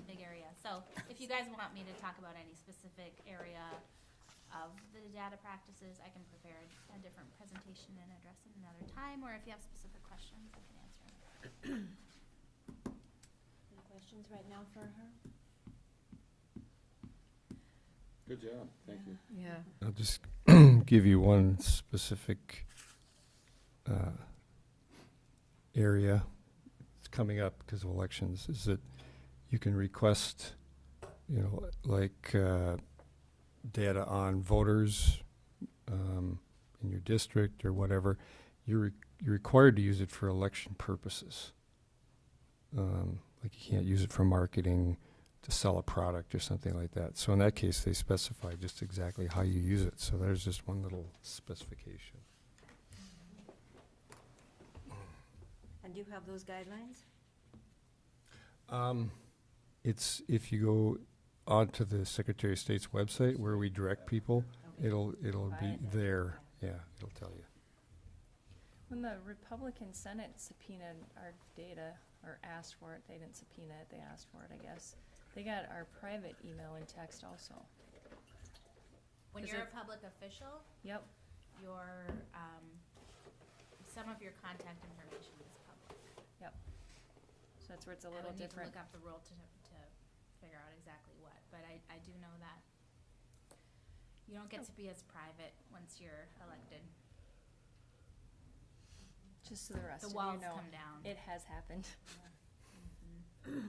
Big area. So if you guys want me to talk about any specific area of the data practices, I can prepare a different presentation and address it another time, or if you have specific questions, I can answer them. Any questions right now for her? Good job, thank you. Yeah. I'll just give you one specific area that's coming up because of elections, is that you can request, like data on voters in your district or whatever. You're required to use it for election purposes. Like you can't use it for marketing, to sell a product or something like that. So in that case, they specify just exactly how you use it. So there's just one little specification. And do you have those guidelines? It's, if you go onto the Secretary of State's website where we direct people, Okay. it'll be Find it. there. Yeah, it'll tell you. When the Republican Senate subpoenaed our data, or asked for it, they didn't subpoena it, they asked for it, I guess. They got our private email and text also. When Is you're it- a public official, Yep. your some of your contact information is public. Yep. So that's where it's a I little would need to different. look up the rule to figure out exactly what, but I do know that you don't get to be as private once you're elected. Just so the rest The of walls you know, come down. it has happened. Okay,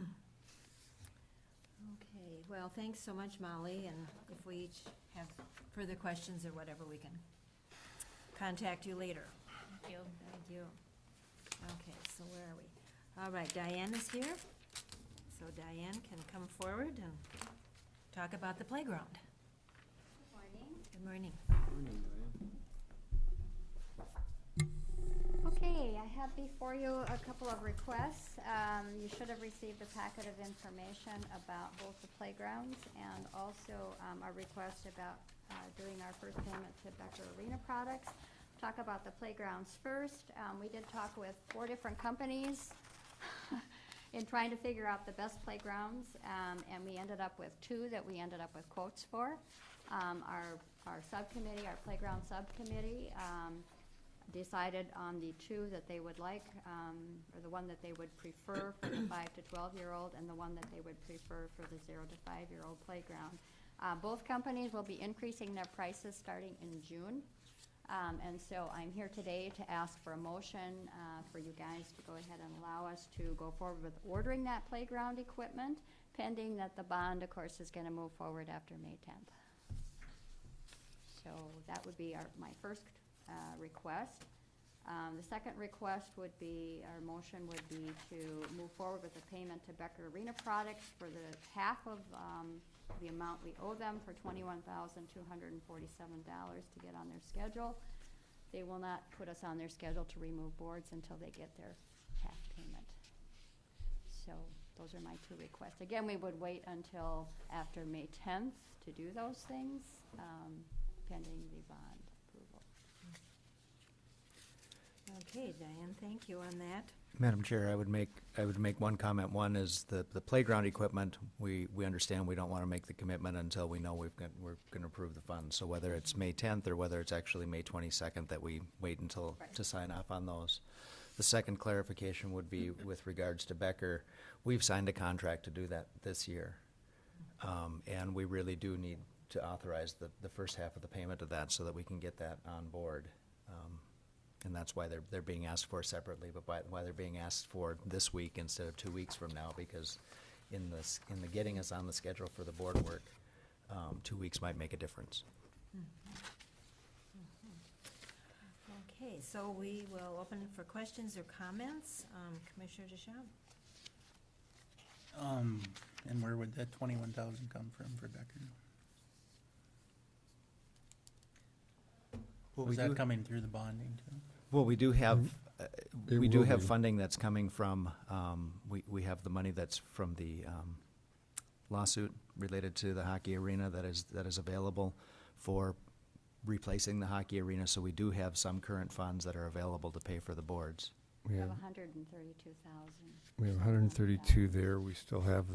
well, thanks so much, Molly, and if we each have further questions or whatever, we can contact you later. Thank you. Thank you. Okay, so where are we? All right, Diane is here. So Diane can come forward and talk about the playground. Good morning. Okay, I have before you a couple of requests. You should have received a packet of information about both the playgrounds and also a request about doing our first payment to Becker Arena Products. Talk about the playgrounds first. We did talk with 4 different companies in trying to figure out the best playgrounds, and we ended up with 2 that we ended up with quotes for. Our subcommittee, our playground subcommittee, decided on the 2 that they would like, or the one that they would prefer for the 5 to 12-year-old, and the one that they would prefer for the 0 to 5-year-old playground. Both companies will be increasing their prices starting in June. And so I'm here today to ask for a motion for you guys to go ahead and allow us to go forward with ordering that playground equipment, pending that the bond, of course, is going to move forward after May 10th. So that would be my first request. The second request would be, our motion would be to move forward with a payment to Becker Arena Products for the half of the amount we owe them for $21,247 to get on their schedule. They will not put us on their schedule to remove boards until they get their half payment. So those are my 2 requests. Again, we would wait until after May 10th to do those things, pending the bond approval. Okay, Diane, thank you on that. Madam Chair, I would make one comment. One is the playground equipment, we understand we don't want to make the commitment until we know we're going to approve the funds. So whether it's May 10th or whether it's actually May 22nd, that we wait until to sign off on those. The second clarification would be with regards to Becker. We've signed a contract to do that this year. And we really do need to authorize the first half of the payment of that so that we can get that on board. And that's why they're being asked for separately, but why they're being asked for this week instead of 2 weeks from now, because in the getting us on the schedule for the board work, 2 weeks might make a difference. Okay, so we will open it for questions or comments. Commissioner Deschamps? And where would that 21,000 come from for Becker? Well, Was we that do- coming through the bonding too? Well, we do have, It we do will have be. funding that's coming from, we have the money that's from the lawsuit related to the hockey arena that is available for replacing the hockey arena, so we do have some current funds that are available to pay for the boards. We have 132,000. We have 132 there. We still have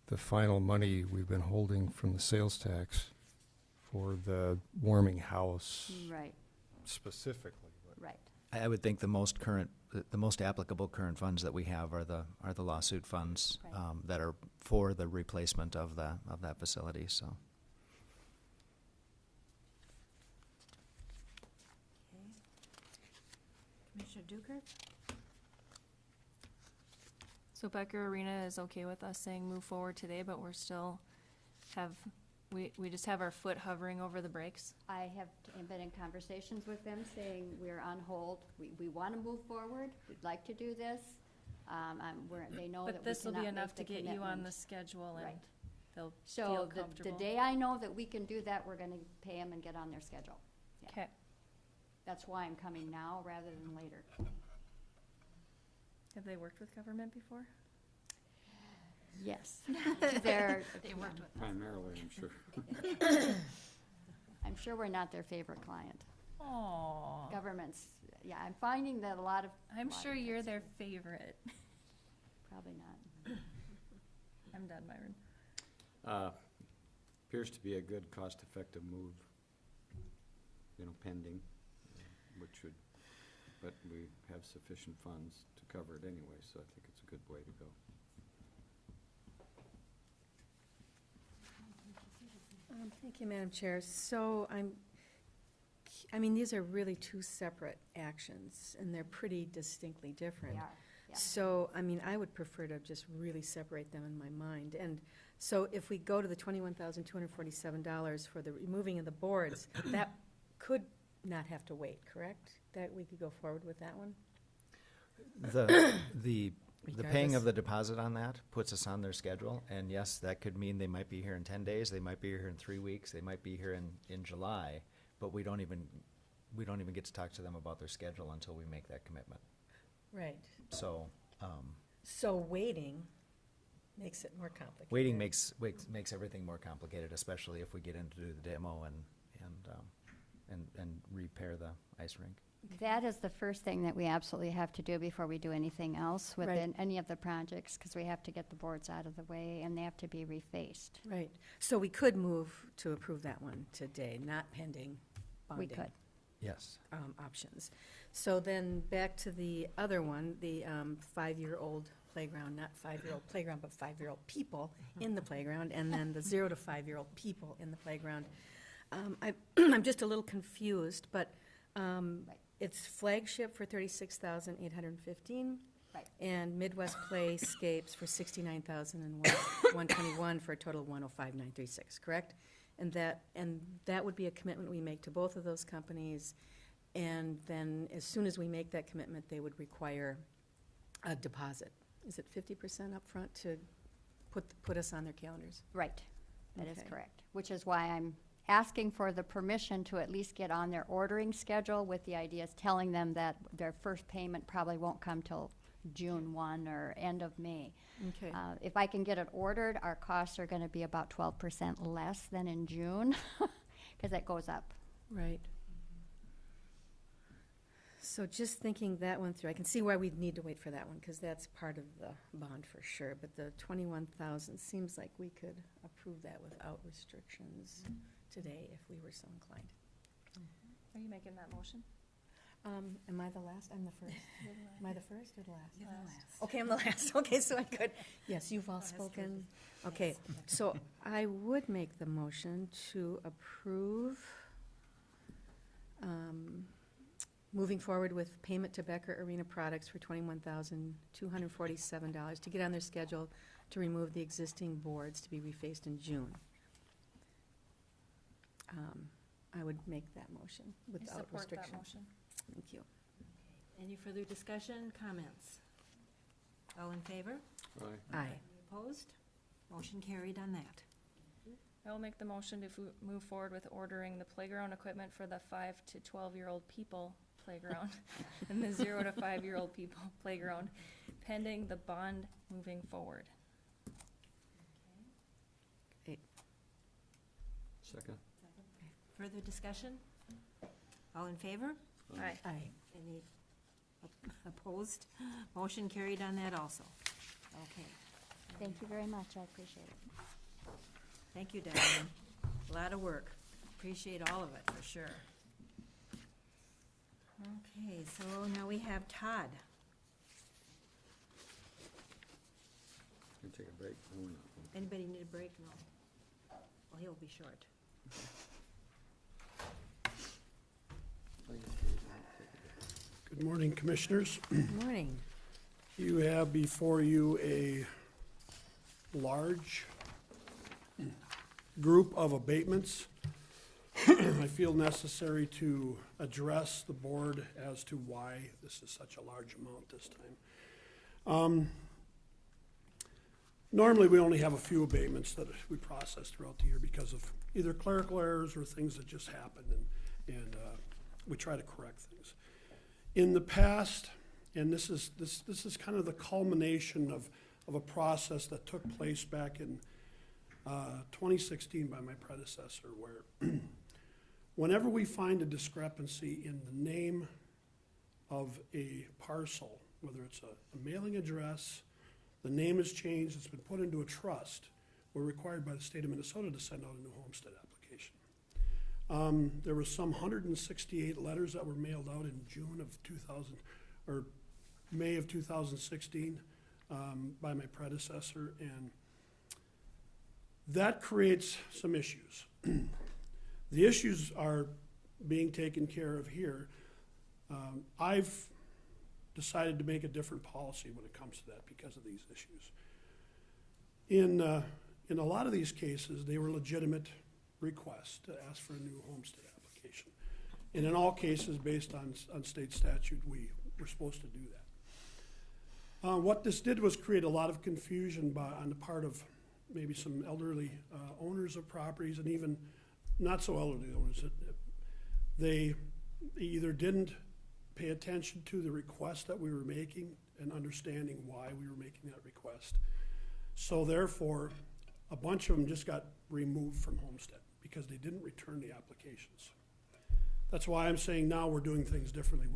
the final money we've been holding from the sales tax for the warming house Right, specifically. but- right. I would think the most applicable current funds that we have are the lawsuit funds Right. that are for the replacement of that facility, so. Okay. Commissioner Dukert? So Becker Arena is okay with us saying move forward today, but we're still we just have our foot hovering over the brakes? I have been in conversations with them saying we're on hold. We want to move forward. We'd like to do this. They know that But we this will cannot be make enough the to get you on the commitment. schedule and Right. they'll feel So the comfortable? day I know that we can do that, we're going to pay them and get on their schedule. Yeah. Okay. That's why I'm coming now rather than later. Have they worked with government before? Yes. They're, Primarily, I'm sure. I'm sure we're not their favorite client. Oh, Governments, yeah, I'm finding that a lot of. I'm lot sure of you're it's their favorite. Probably not. I'm done, Myron. Appears to be a good cost-effective move, pending, but we have sufficient funds to cover it anyway, so I think it's a good way to go. Thank you, Madam Chair. So these are really 2 separate actions, and they're pretty distinctly different. They are. Yeah. So, I mean, I would prefer to just really separate them in my mind. And so if we go to the $21,247 for the removing of the boards, that could not have to wait, correct? That we could go forward with that one? The paying Regardless. of the deposit on that puts us on their schedule, and yes, that could mean they might be here in 10 days, they might be here in 3 weeks, they might be here in July, but we don't even get to talk to them about their schedule until we make that commitment. Right. So, So waiting makes it more complicated. waiting makes everything more complicated, especially if we get into the demo and repair the ice rink. That is the first thing that we absolutely have to do before we do anything else within any of the projects, because we have to get the boards out of the way and they have to be refaced. Right. So we could move to approve that one today, not pending We bonding. could. Yes. Options. So then back to the other one, the 5-year-old playground, not 5-year-old playground, but 5-year-old people in the playground, and then the 0 to 5-year-old people in the playground. I'm just a little confused, but it's flagship for $36,815. Right. And Midwest Playscapes for $69,121 for a total of $105,936, correct? And that would be a commitment we make to both of those companies. And then as soon as we make that commitment, they would require a deposit. Is it 50% upfront to put us on their calendars? Right, that is Okay. correct. Which is why I'm asking for the permission to at least get on their ordering schedule, with the idea of telling them that their first payment probably won't come till June 1 or end of May. Okay. If I can get it ordered, our costs are going to be about 12% less than in June, because that goes up. Right. So just thinking that one through, I can see why we'd need to wait for that one, because that's part of the bond for sure. But the 21,000 seems like we could approve that without restrictions today if we were so inclined. Are you making that motion? Am I the last? I'm the first. Am I the first or the last? You're the last. Okay, I'm the last. Okay, so I could, yes, you've all spoken. Okay, so I would make the motion to approve moving forward with payment to Becker Arena Products for $21,247 to get on their schedule to remove the existing boards to be refaced in June. I would make that motion I without support restriction. that motion. Thank you. Any further discussion, comments? All in favor? Aye. Opposed? Motion carried on that. I will make the motion to move forward with ordering the playground equipment for the 5 to 12-year-old people playground and the 0 to 5-year-old people playground, pending the bond moving forward. Second. Further discussion? All in favor? Aye. Aye. Any opposed? Motion carried on that also. Okay. Thank you very much, I appreciate it. Thank you, Diane. A lot of work. Appreciate all of it, for sure. Okay, so now we have Todd. Gonna take a break. No, we're not. Anybody need a break? No. Well, he'll be short. Good morning, Commissioners. Good morning. You have before you a large group of abatements. I feel necessary to address the board as to why this is such a large amount this time. Normally, we only have a few abatements that we process throughout the year because of either clerical errors or things that just happen, and we try to correct things. In the past, and this is kind of the culmination of a process that took place back in 2016 by my predecessor, where whenever we find a discrepancy in the name of a parcel, whether it's a mailing address, the name is changed, it's been put into a trust, we're required by the state of Minnesota to send out a new homestead application. There were some 168 letters that were mailed out in June of 2000, or May of 2016 by my predecessor, and that creates some issues. The issues are being taken care of here. I've decided to make a different policy when it comes to that because of these issues. In a lot of these cases, they were legitimate requests to ask for a new homestead application. And in all cases, based on state statute, we were supposed to do that. What this did was create a lot of confusion on the part of maybe some elderly owners of properties, and even not so elderly owners. They either didn't pay attention to the request that we were making and understanding why we were making that request. So therefore, a bunch of them just got removed from homestead because they didn't return the applications. That's why I'm saying now we're doing things differently.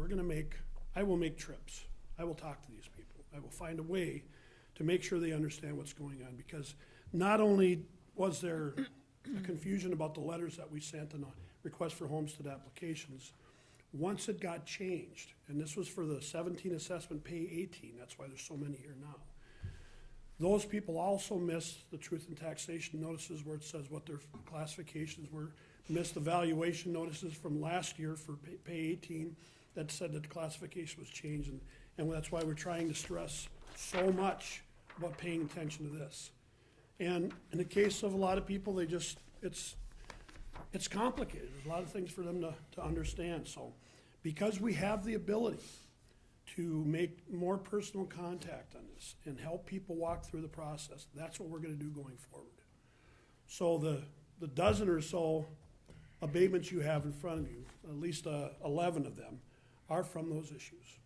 I will make trips. I will talk to these people. I will find a way to make sure they understand what's going on, because not only was there a confusion about the letters that we sent and the request for homestead applications, once it got changed, and this was for the 17 assessment pay 18, that's why there's so many here now. Those people also missed the truth in taxation notices where it says what their classifications were, missed the valuation notices from last year for pay 18 that said that the classification was changed, and that's why we're trying to stress so much about paying attention to this. And in the case of a lot of people, it's complicated. There's a lot of things for them to understand. So because we have the ability to make more personal contact on this and help people walk through the process, that's what we're going to do going forward. So the dozen or so abatements you have in front of you, at least 11 of them, are from those issues.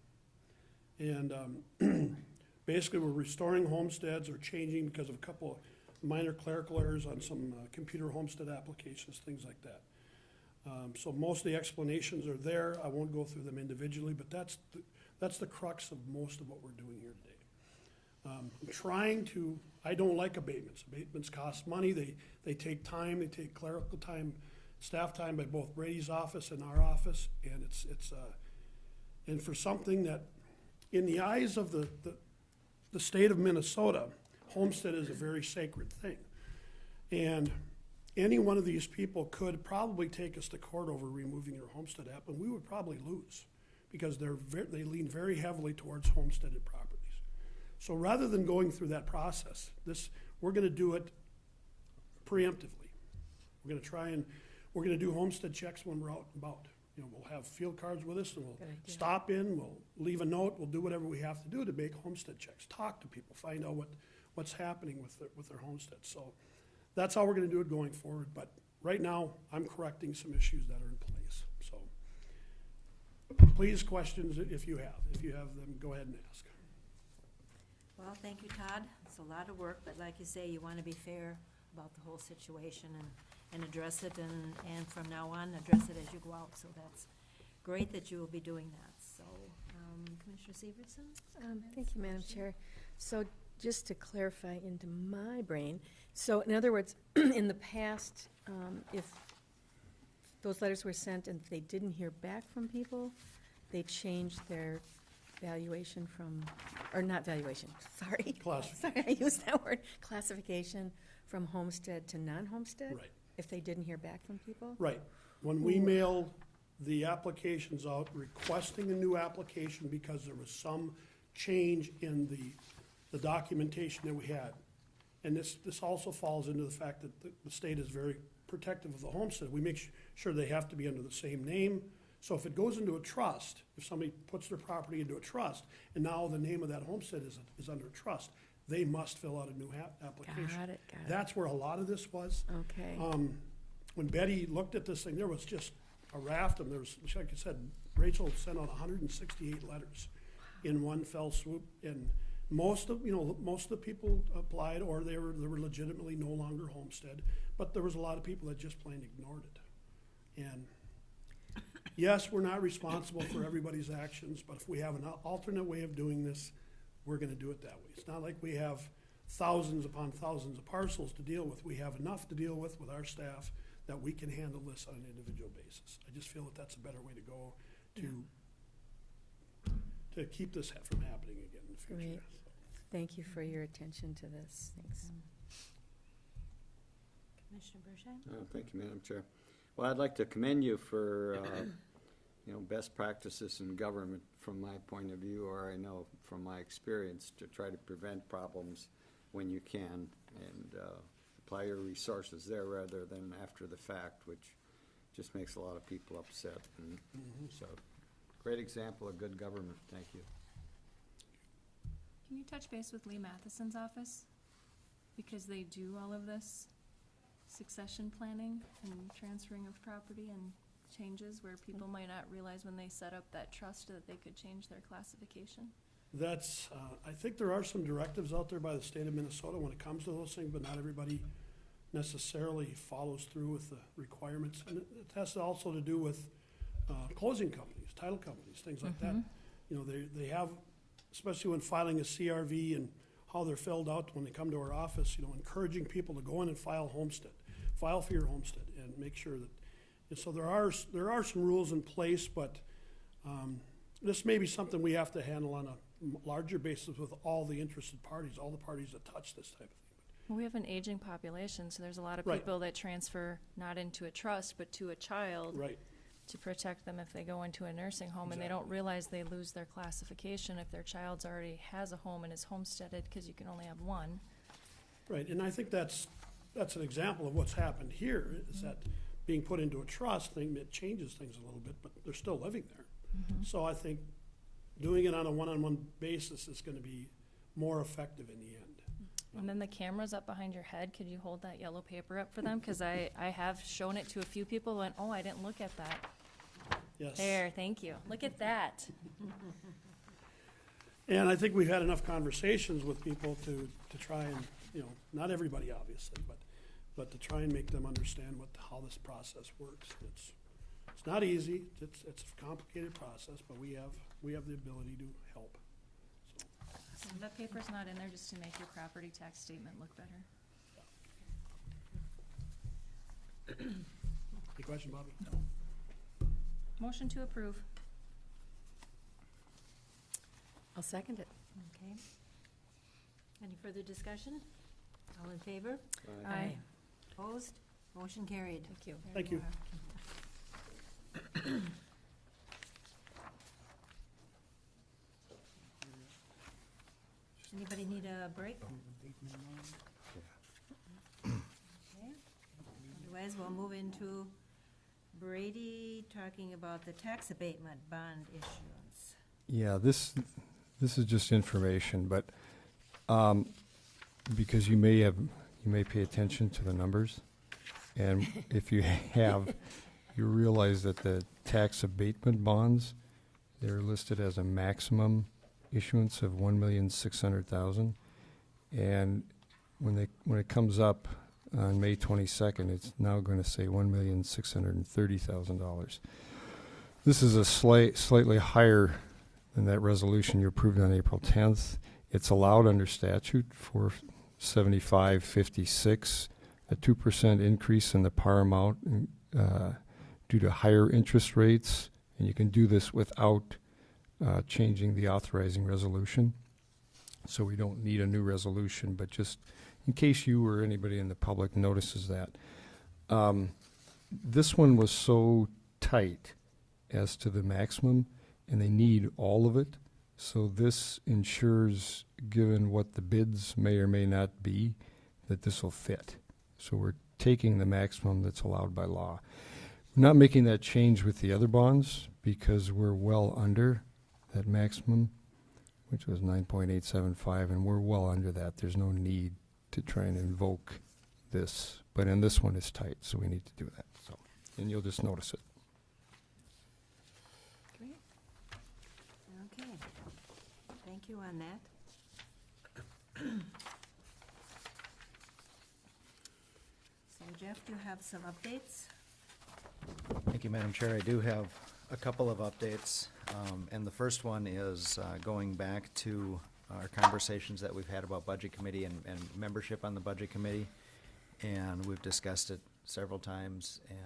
And basically we're restoring homesteads or changing because of a couple of minor clerical errors on some computer homestead applications, things like that. So most of the explanations are there. I won't go through them individually, but that's the crux of most of what we're doing here today. I don't like abatements. Abatements cost money. They take time. They take clerical time, staff time by both Brady's office and our office. And and for something that, in the eyes of the state of Minnesota, homestead is a very sacred thing. And any one of these people could probably take us to court over removing their homestead app, and we would probably lose because they lean very heavily towards homesteaded properties. So rather than going through that process, we're going to do it preemptively. We're going to do homestead checks when we're out and about. We'll have field cards with us, and we'll stop in, we'll leave a note, we'll do whatever we have to do to make homestead checks, talk to people, find out what's happening with their homesteads. So that's how we're going to do it going forward. But right now, I'm correcting some issues that are in place. So please, questions if you have them, go ahead and ask. Well, thank you, Todd. It's a lot of work, but like you say, you want to be fair about the whole situation and address it, and from now on, address it as you go out. So that's great that you will be doing that. So, Commissioner Severson? Thank you, Madam Chair. So just to clarify into my brain, so in other words, in the past, if those letters were sent and they didn't hear back from people, they changed their valuation from, or not valuation, sorry. Sorry, I used that word, classification from homestead to non-homestead? Right. If they didn't hear back from people? Right. When we mail the applications out requesting a new application because there was some change in the documentation that we had. And this also falls into the fact that the state is very protective of the homestead. We make sure they have to be under the same name. So if it goes into a trust, if somebody puts their property into a trust, and now the name of that homestead is under trust, they must fill out a new application. Got it. That's where a lot of this was. Okay. When Betty looked at this thing, there was just a raft of them. There was, like I said, Rachel sent out 168 letters in one fell swoop, and most of the people applied, or they were legitimately no longer homestead, but there was a lot of people that just plain ignored it. And yes, we're not responsible for everybody's actions, but if we have an alternate way of doing this, we're going to do it that way. It's not like we have thousands upon thousands of parcels to deal with. We have enough to deal with our staff that we can handle this on an individual basis. I just feel that that's a better way to go to keep this from happening again in the future. Great. Thank you for your attention to this. Thanks. Commissioner Bershine? Thank you, Madam Chair. Well, I'd like to commend you for best practices in government from my point of view, or I know from my experience, to try to prevent problems when you can, and apply your resources there rather than after the fact, which just makes a lot of people upset. And so, great example of good government. Thank you. Can you touch base with Lee Matheson's office? Because they do all of this succession planning and transferring of property and changes where people might not realize when they set up that trust that they could change their classification. That's, I think there are some directives out there by the state of Minnesota when it comes to those things, but not everybody necessarily follows through with the requirements. And it has also to do with closing companies, title companies, things like that. They have, especially when filing a CRV and how they're filled out when they come to our office, encouraging people to go in and file for your homestead and make sure that, and so there are some rules in place, but this may be something we have to handle on a larger basis with all the interested parties, all the parties that touch this type of thing. Well, we have an aging population, so there's a lot of Right. people that transfer not into a trust, but to a child. Right. To protect them if they go into a nursing home, and they don't realize they lose their classification if their child's already has a home and is homesteaded, because you can only have one. Right, and I think that's an example of what's happened here, is that being put into a trust thing, it changes things a little bit, but they're still living there. So I think doing it on a one-on-one basis is gonna be more effective in the end. And then the camera's up behind your head. Could you hold that yellow paper up for them? Because I have shown it to a few people and went, oh, I didn't look at that. Yes. There, thank you. Look at that. And I think we've had enough conversations with people to try and, not everybody obviously, but to try and make them understand how this process works. It's not easy, it's a complicated process, but we have the ability to help. So, That paper's not in there just to make your property tax statement look better. any question, Bobby? No. Motion to approve. I'll second it. Okay. Any further discussion? All in favor? Aye. Opposed? Motion carried. Thank you. Thank you. Anybody need a break? Okay. Otherwise, we'll move into Brady talking about the tax abatement bond issuance. Yeah, this is just information, but because you may pay attention to the numbers, and if you have, you realize that the tax abatement bonds, they're listed as a maximum issuance of 1,600,000, and when it comes up on May 22nd, it's now going to say $1,630,000. This is a slightly higher than that resolution you approved on April 10th. It's allowed under statute for 7556, a 2% increase in the par amount due to higher interest rates, and you can do this without changing the authorizing resolution. So we don't need a new resolution, but just in case you or anybody in the public notices that. This one was so tight as to the maximum, and they need all of it. So this ensures, given what the bids may or may not be, that this will fit. So we're taking the maximum that's allowed by law. We're not making that change with the other bonds because we're well under that maximum, which was 9.875, and we're well under that. There's no need to try and invoke this. But in this one, it's tight, so we need to do that. So, and you'll just notice it. Great. Okay. Thank you on that. So Jeff, do you have some updates? Thank you, Madam Chair. I do have a couple of updates, and the first one is going back to our conversations that we've had about Budget Committee and membership on the Budget Committee, and we've discussed it several times, and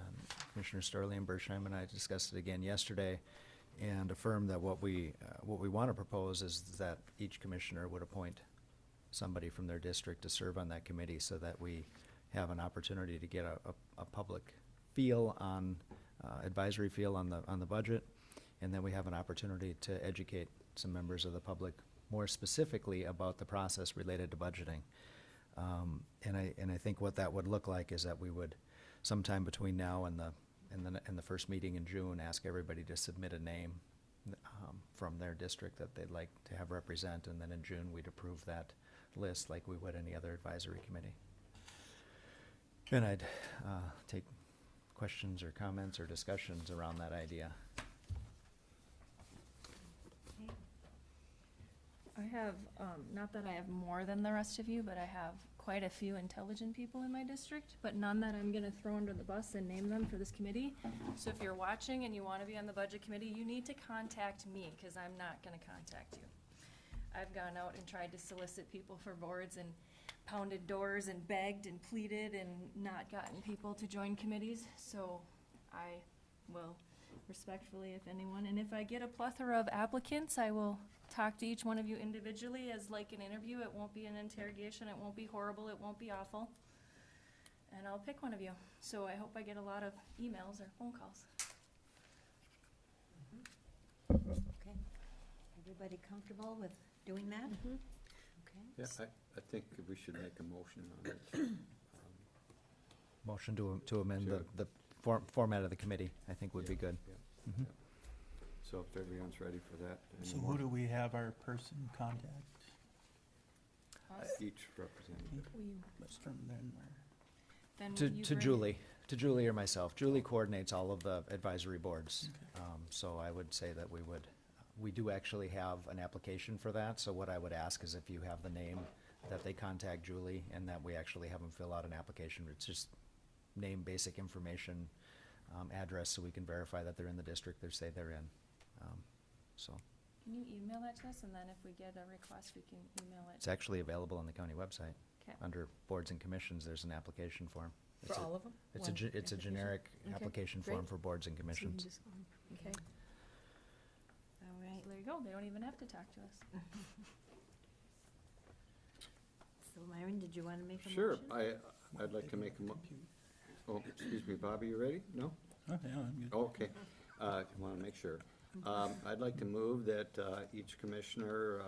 Commissioner Sterling and Bershheim and I discussed it again yesterday, and affirmed that what we want to propose is that each commissioner would appoint somebody from their district to serve on that committee, so that we have an opportunity to get a public feel on advisory feel on the budget. And then we have an opportunity to educate some members of the public more specifically about the process related to budgeting. And I think what that would look like is that we would, sometime between now and the first meeting in June, ask everybody to submit a name from their district that they'd like to have represent, and then in June, we'd approve that list like we would any other advisory committee. And I'd take questions or comments or discussions around that idea. I have, not that I have more than the rest of you, but I have quite a few intelligent people in my district, but none that I'm gonna throw under the bus and name them for this committee. So if you're watching and you wanna be on the budget committee, you need to contact me, cause I'm not gonna contact you. I've gone out and tried to solicit people for boards and pounded doors and begged and pleaded and not gotten people to join committees, so I will respectfully, if anyone, and if I get a plethora of applicants, I will talk to each one of you individually as like an interview. It won't be an interrogation, it won't be horrible, it won't be awful. And I'll pick one of you. So I hope I get a lot of emails or phone calls. Okay. Everybody comfortable with doing that? Okay. Yeah, I think we should make a motion on it. Motion to amend Sure. the format of the committee, I think would be good. Yeah, Mhm. yeah. So if everyone's ready for that. So any who more? do we have our person contact? Each representative. What's from then where? Then To you to bring- Julie or myself. Julie coordinates all of the advisory boards. So I would say that we do actually have an application for that, so what I would ask is if you have the name, that they contact Julie, and that we actually have them fill out an application. It's just name, basic information, address, so we can verify that they're in the district they say they're in. So Can you email that to us, and then if we get a request, we can email it? it's actually available on the county website. 'Kay. Under boards and commissions, there's an application form. For all of them? It's One it's a application? generic Okay, application great. form for boards and So we can commissions. just- Okay. All right. So there you go, they don't even have to talk to us. So Myron, did you want to make a Sure, motion? I'd like to make a oh, excuse me, Bobby, you ready? No? Oh, yeah, I'm good. Okay, I want to make sure. I'd like to move that each commissioner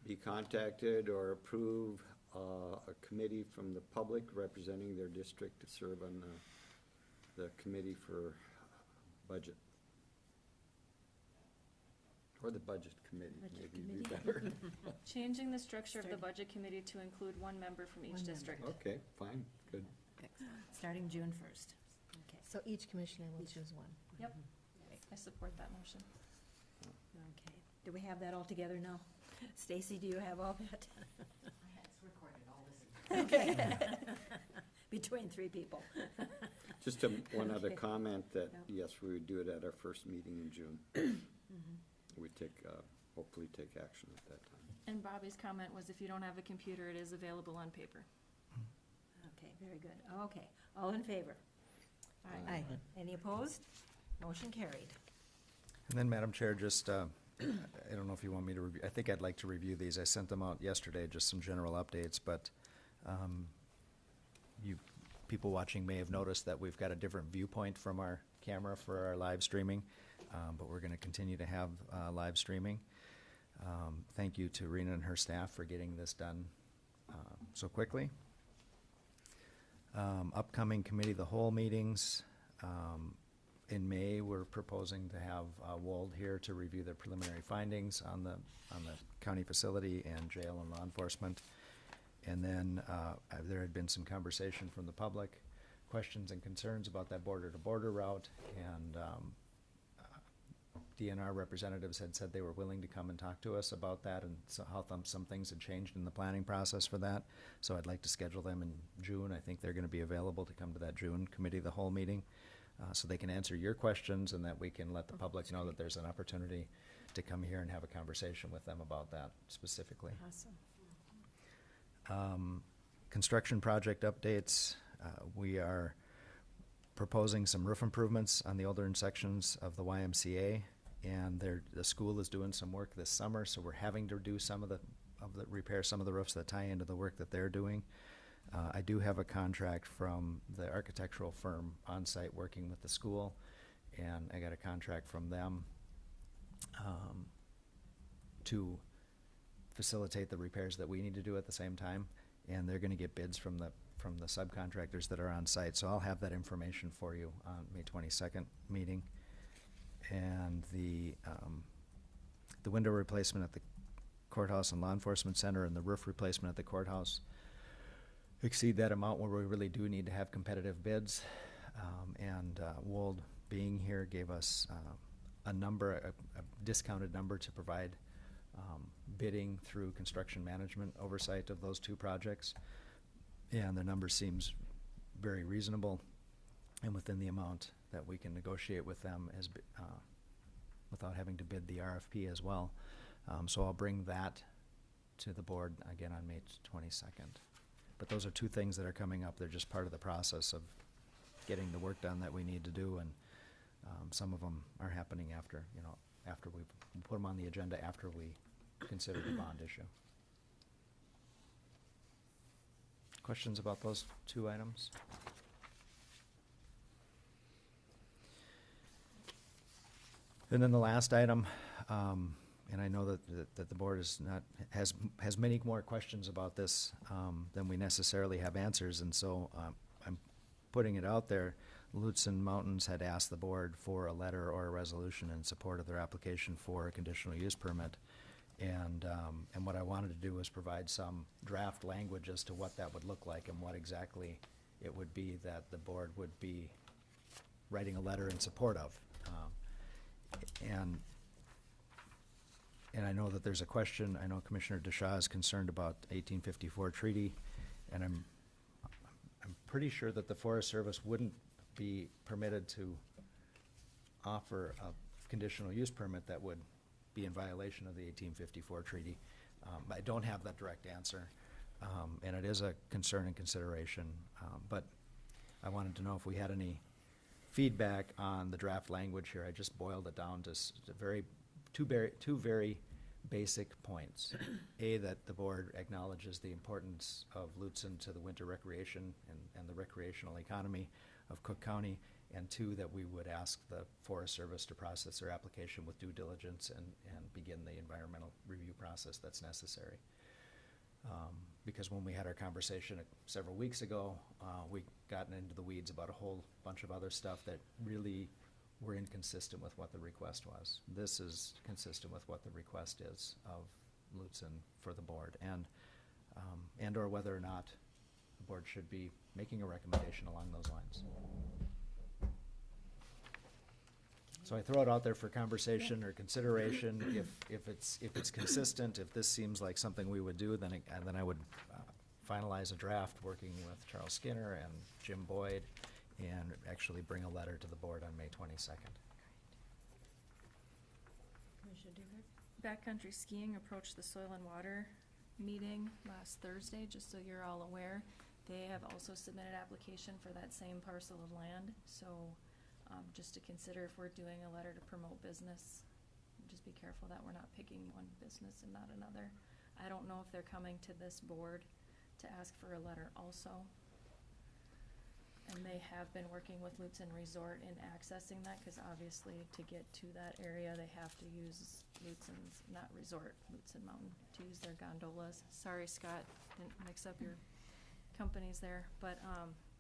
be contacted or approve a committee from the public representing their district to serve on the committee for budget. Or the budget committee, Budget maybe would be committee. better. Changing the structure of the Starting- budget committee to include one member from One each member. district. Okay, fine, good. Starting June 1st. Okay. So each commissioner will choose one. Yep, I support that motion. Okay. Do we have that all together now? Stacy, do you have all that? Okay. Between three people. Just one other Okay. comment that, Yeah. yes, we would do it at our first meeting in June. Mm-hmm. We hopefully take action at that time. And Bobby's comment was if you don't have a computer, it is available on paper. Okay, very good. Okay, all in favor? Aye. Any opposed? Motion carried. And then, Madam Chair, just, I don't know if you want me to review, I think I'd like to review these. I sent them out yesterday, just some general updates, but you, people watching may have noticed that we've got a different viewpoint from our camera for our live streaming, but we're gonna continue to have live streaming. Thank you to Rena and her staff for getting this done so quickly. Upcoming committee of the whole meetings. In May, we're proposing to have Wold here to review the preliminary findings on the county facility and jail and law enforcement. And then there had been some conversation from the public, questions and concerns about that border-to-border route, and DNR representatives had said they were willing to come and talk to us about that, and so how some things had changed in the planning process for that. So I'd like to schedule them in June. I think they're gonna be available to come to that June committee of the whole meeting, so they can answer your questions, and that we can let the public know that there's an opportunity to come here and have a conversation with them about that specifically. Awesome. Construction project updates. We are proposing some roof improvements on the older sections of the YMCA, and the school is doing some work this summer, so we're having to do repair some of the roofs that tie into the work that they're doing. I do have a contract from the architectural firm on site working with the school, and I got a contract from them to facilitate the repairs that we need to do at the same time, and they're gonna get bids from the subcontractors that are on site, so I'll have that information for you on May 22nd meeting. And the window replacement at the courthouse and law enforcement center and the roof replacement at the courthouse exceed that amount where we really do need to have competitive bids. Wold being here gave us a discounted number to provide bidding through construction management oversight of those two projects. And the number seems very reasonable and within the amount that we can negotiate with them as without having to bid the RFP as well. So I'll bring that to the board again on May 22nd. But those are two things that are coming up. They're just part of the process of getting the work done that we need to do, and some of them are happening after we put them on the agenda after we consider the bond issue. Questions about those two items? And then the last item, and I know that the board has many more questions about this than we necessarily have answers, and so I'm putting it out there. Lutsen Mountains had asked the board for a letter or a resolution in support of their application for a conditional use permit. And what I wanted to do was provide some draft language as to what that would look like and what exactly it would be that the board would be writing a letter in support of. And I know that there's a question. I know Commissioner DeShaw is concerned about 1854 treaty, and I'm pretty sure that the Forest Service wouldn't be permitted to offer a conditional use permit that would be in violation of the 1854 treaty. I don't have that direct answer, and it is a concern and consideration, but I wanted to know if we had any feedback on the draft language here. I just boiled it down to two very basic points. A, that the board acknowledges the importance of Lutsen to the winter recreation and the recreational economy of Cook County, and two, that we would ask the Forest Service to process their application with due diligence and begin the environmental review process that's necessary. Because when we had our conversation several weeks ago, we gotten into the weeds about a whole bunch of other stuff that really were inconsistent with what the request was. This is consistent with what the request is of Lutsen for the board, and or whether or not the board should be making a recommendation along those lines. So I throw it out there for conversation or consideration. If it's consistent, if this seems like something we would do, then I would finalize a draft working with Charles Skinner and Jim Boyd, and actually bring a letter to the board on May 22nd. Backcountry skiing approached the Soil and Water meeting last Thursday, just so you're all aware. They have also submitted application for that same parcel of land, so just to consider if we're doing a letter to promote business, just be careful that we're not picking one business and not another. I don't know if they're coming to this board to ask for a letter also. And they have been working with Lutsen Resort in accessing that, because obviously to get to that area, they have to use Lutsen's, not Resort, Lutsen Mountain, to use their gondolas. Sorry, Scott, didn't mix up your companies there, but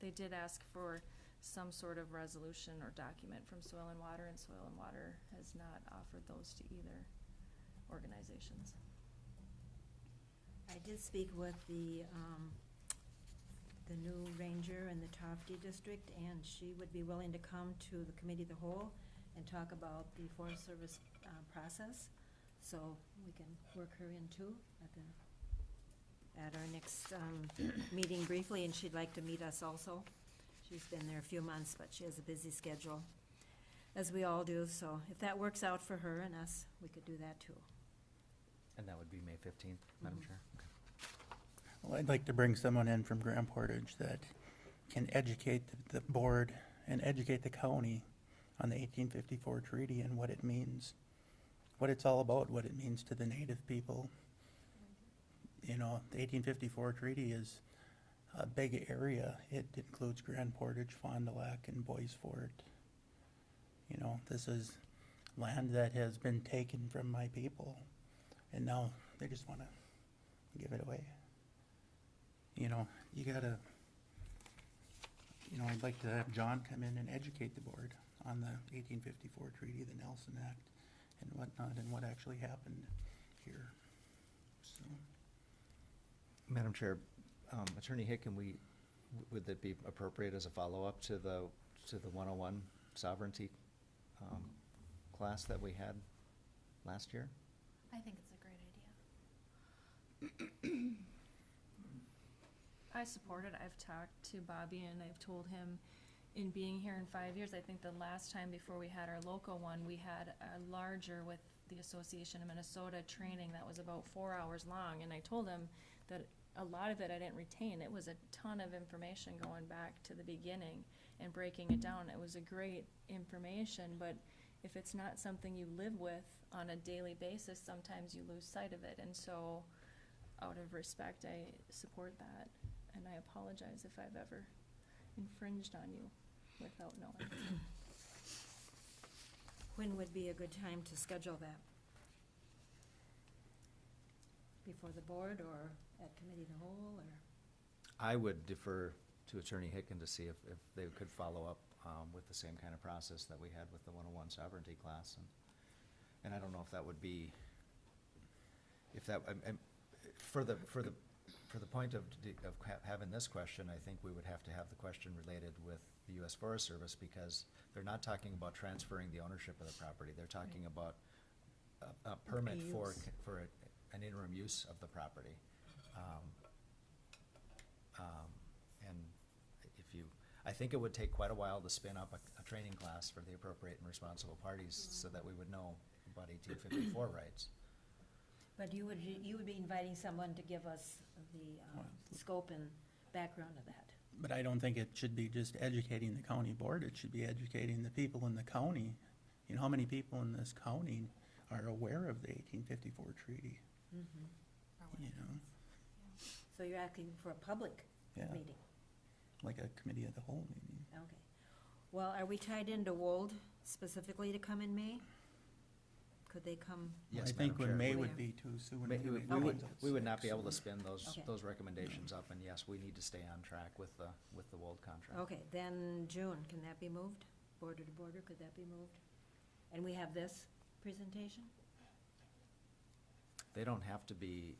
they did ask for some sort of resolution or document from Soil and Water, and Soil and Water has not offered those to either organizations. I did speak with the new ranger in the Tofty district, and she would be willing to come to the committee of the whole and talk about the Forest Service process. So we can work her in too at our next meeting briefly, and she'd like to meet us also. She's been there a few months, but she has a busy schedule, as we all do. So if that works out for her and us, we could do that too. And that would be May 15th, Madam Chair? Okay. Well, I'd like to bring someone in from Grand Portage that can educate the board and educate the county on the 1854 treaty and what it means, what it's all about, what it means to the native people. You know, the 1854 treaty is a big area. It includes Grand Portage, Fond du Lac, and Bois Forte. You know, this is land that has been taken from my people, and now they just wanna give it away. You know, you gotta, you know, I'd like to have John come in and educate the board on the 1854 treaty, the Nelson Act, and whatnot, and what actually happened here, so. Madam Chair, Attorney Hicken, would that be appropriate as a follow-up to the 101 sovereignty class that we had last year? I think it's a great idea. I support it. I've talked to Bobby and I've told him, in being here in 5 years, I think the last time before we had our local one, we had a larger with the Association of Minnesota training that was about 4 hours long, and I told him that a lot of it I didn't retain. It was a ton of information going back to the beginning and breaking it down. It was a great information, but if it's not something you live with on a daily basis, sometimes you lose sight of it, and so out of respect, I support that, and I apologize if I've ever infringed on you without knowing. When would be a good time to schedule that? Before the board or at committee of the whole, or? I would defer to Attorney Hicken to see if they could follow up with the same kind of process that we had with the 101 sovereignty class. And I don't know if that would be, if that, for the point of having this question, I think we would have to have the question related with the U.S. Forest Service, because they're not talking about transferring the ownership of the property. They're talking about a permit for an interim use of the property. And if you, I think it would take quite a while to spin up a training class for the appropriate and responsible parties so that we would know about 1854 rights. But you would be inviting someone to give us the scope and background of that. But I don't think it should be just educating the county board, it should be educating the people in the county. You know, how many people in this county are aware of the 1854 treaty? You know, So you're asking for a public Yeah. meeting? like a committee of the whole meeting. Okay. Well, are we tied into Wold specifically to come in May? Could they come? Yes, I think Madam Chair. when May We would have- be too soon. We anyway, would, because we would not it's be able to six, spin Okay. those recommendations up, and yes, we need to stay on track with the Wold contract. Okay, then June, can that be moved? Border to border, could that be moved? And we have this presentation? They don't have to be,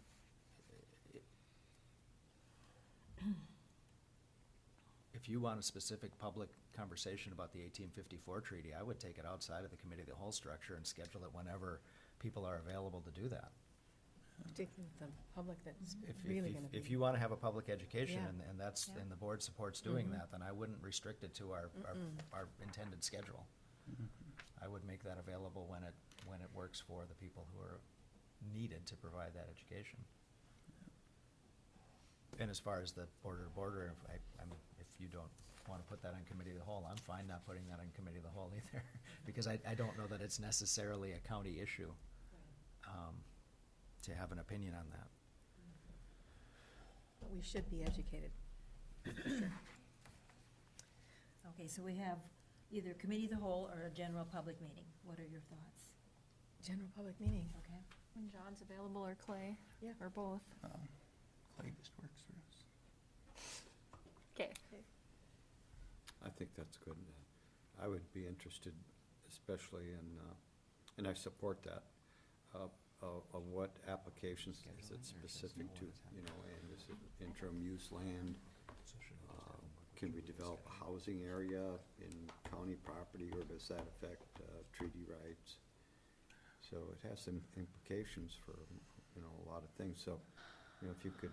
if you want a specific public conversation about the 1854 treaty, I would take it outside of the committee of the whole structure and schedule it whenever people are available to do that. Particularly with the public that's If really gonna be. if you want to have a public education, Yeah. and that's, Yeah. and the board supports doing Mhm. that, then I wouldn't restrict it to our intended schedule. I would make that available when it works for the people who are needed to provide that education. And as far as the border to border, if you don't want to put that on committee of the whole, I'm fine not putting that on committee of the whole either, because I don't know that it's necessarily a county issue to have an opinion on that. But we should be educated. Okay, so we have either committee of the whole or a general public meeting. What are your thoughts? General public meeting. Okay. When John's available, or Clay, Yeah. or both. Clay just works for us. Okay. I think that's good. I would be interested, especially in, and I support that, of what applications is Scheduling, it or just specific know to, when it's you know, and is it interim use land? Can we develop a housing area in county property, or does that affect treaty rights? So it has some implications for, you know, a lot of things. So, you know, if you could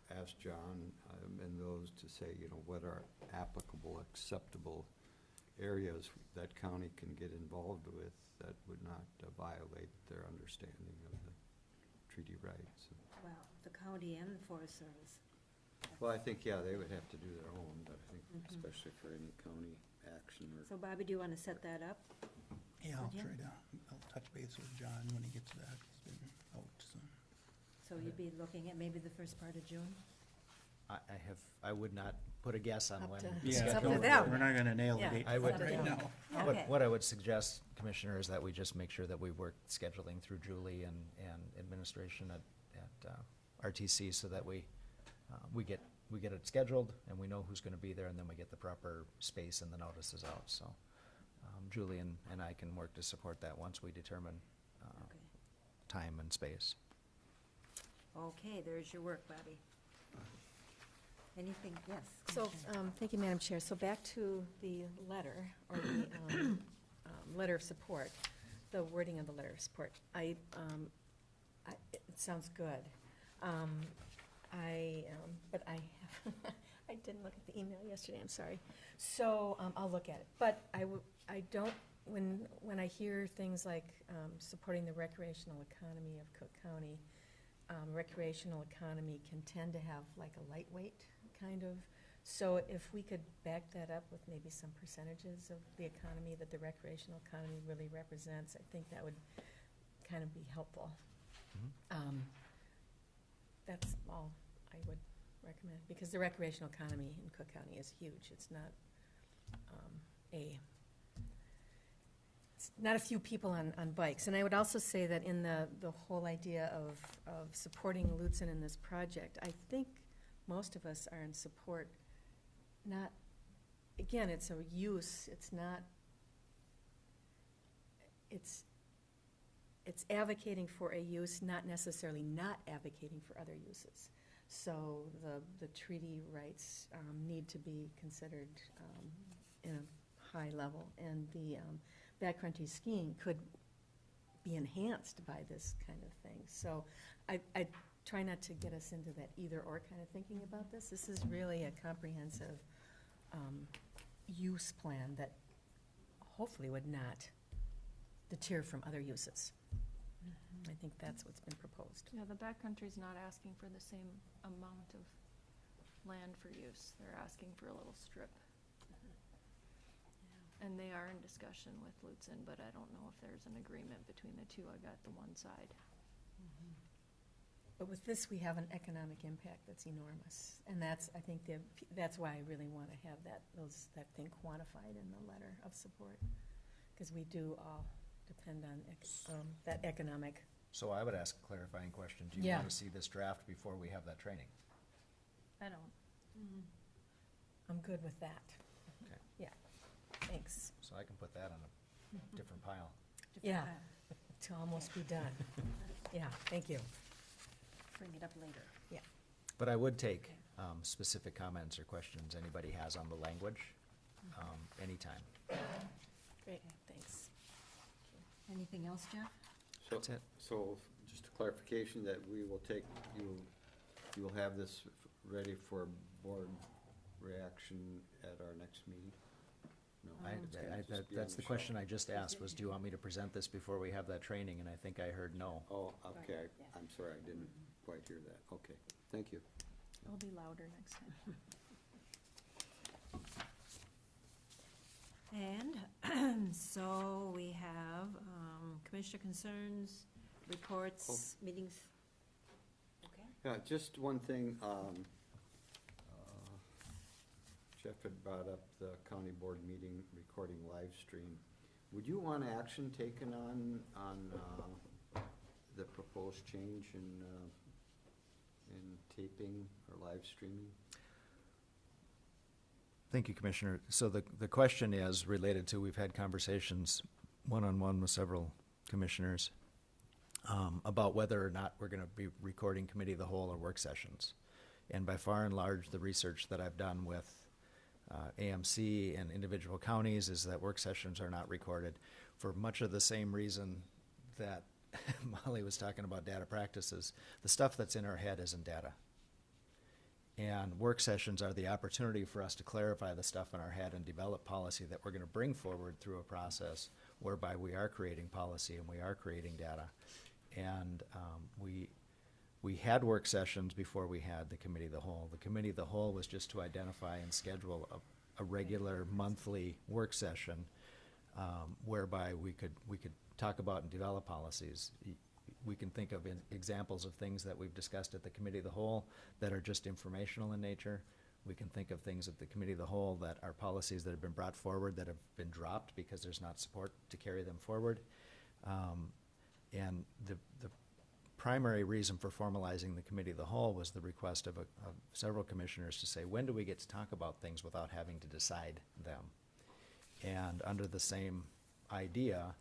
ask John and those to say, you know, what are applicable, acceptable areas that county can get involved with that would not violate their understanding of the treaty rights. Well, the county and the Forest Service. Well, I think, yeah, they would have to do their own, but I think Mhm. especially for any county action or. So Bobby, do you want to set that up? Yeah, I'll Would you? I'll touch base with John when he gets back, he's been out, so. So you'd be looking at maybe the first part of June? I would not put a guess on Up when. to- the It's Yeah, up to schedule- them. we're not gonna nail Yeah, the date I would- right them. now. Okay. What I would suggest, Commissioner, is that we just make sure that we work scheduling through Julie and administration at RTC so that we get it scheduled and we know who's gonna be there, and then we get the proper space and the notices out, so. Julie and I can work to support that once we determine Okay. time and space. Okay, there's your work, Bobby. Anything, yes? So, Commissioner. thank you, Madam Chair. So back to the letter, or the letter of support, the wording of the letter of support. It sounds good. But I didn't look at the email yesterday, I'm sorry. So, I'll look at it. But I don't, when I hear things like supporting the recreational economy of Cook County, recreational economy can tend to have like a lightweight kind of. So if we could back that up with maybe some percentages of the economy that the recreational economy really represents, I think that would kind of be helpful. That's all I would recommend, because the recreational economy in Cook County is huge. It's not it's not a few people on bikes. And I would also say that in the whole idea of supporting Lutsen in this project, I think most of us are in support, not, again, it's a use, it's not, it's advocating for a use, not necessarily not advocating for other uses. So the treaty rights need to be considered in a high level, and the backcountry skiing could be enhanced by this kind of thing. So I try not to get us into that either-or kind of thinking about this. This is really a comprehensive use plan that hopefully would not deter from other uses. I think that's what's been proposed. Yeah, the backcountry's not asking for the same amount of land for use. They're asking for a little strip. And they are in discussion with Lutsen, but I don't know if there's an agreement between the two. I got the one side. But with this, we have an economic impact that's enormous. And that's, I think, that's why I really want to have that thing quantified in the letter of support. Because we do all depend on that economic. So I would ask a clarifying question. Do you Yeah. want to see this draft before we have that training? I don't. I'm good with that. Okay. Yeah, thanks. So I can put that on a different pile. Yeah, to almost be done. Yeah, thank you. Bring it up later. Yeah. But I would take specific comments or questions anybody has on the language anytime. Great, thanks. Anything else, Jeff? That's it. So, just a clarification that we will take, you will have this ready for board reaction at our next meeting? No. It's gonna just be on That's the shelf. question I just asked, was do you want me to present this before we have that training? And I think I heard no. Oh, okay, I'm sorry, I didn't quite hear that, okay, thank you. It'll be louder next time. And so we have commissioner concerns, reports, meetings. Okay. Yeah, just one thing, Jeff had brought up the county board meeting recording live stream. Would you want action taken on the proposed change in taping or live streaming? Thank you, Commissioner. So the question is related to, we've had conversations one-on-one with several commissioners about whether or not we're going to be recording committee of the whole or work sessions. And by far and large, the research that I've done with AMC and individual counties is that work sessions are not recorded for much of the same reason that Molly was talking about data practices. The stuff that's in our head isn't data. And work sessions are the opportunity for us to clarify the stuff in our head and develop policy that we're going to bring forward through a process whereby we are creating policy and we are creating data. And we had work sessions before we had the committee of the whole. The committee of the whole was just to identify and schedule a regular monthly work session whereby we could talk about and develop policies. We can think of examples of things that we've discussed at the committee of the whole that are just informational in nature. We can think of things at the committee of the whole that are policies that have been brought forward that have been dropped because there's not support to carry them forward. And the primary reason for formalizing the committee of the whole was the request of several commissioners to say, when do we get to talk about things without having to decide them? And under the same idea,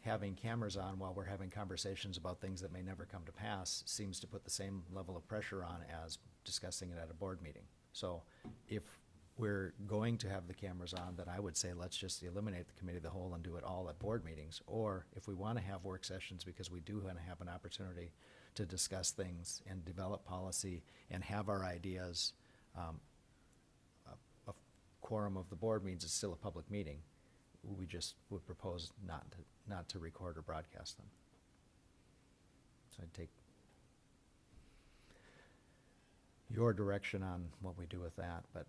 having cameras on while we're having conversations about things that may never come to pass seems to put the same level of pressure on as discussing it at a board meeting. So if we're going to have the cameras on, then I would say let's just eliminate the committee of the whole and do it all at board meetings. Or if we want to have work sessions because we do want to have an opportunity to discuss things and develop policy and have our ideas, a quorum of the board means it's still a public meeting. We just would propose not to record or broadcast them. So I'd take your direction on what we do with that, but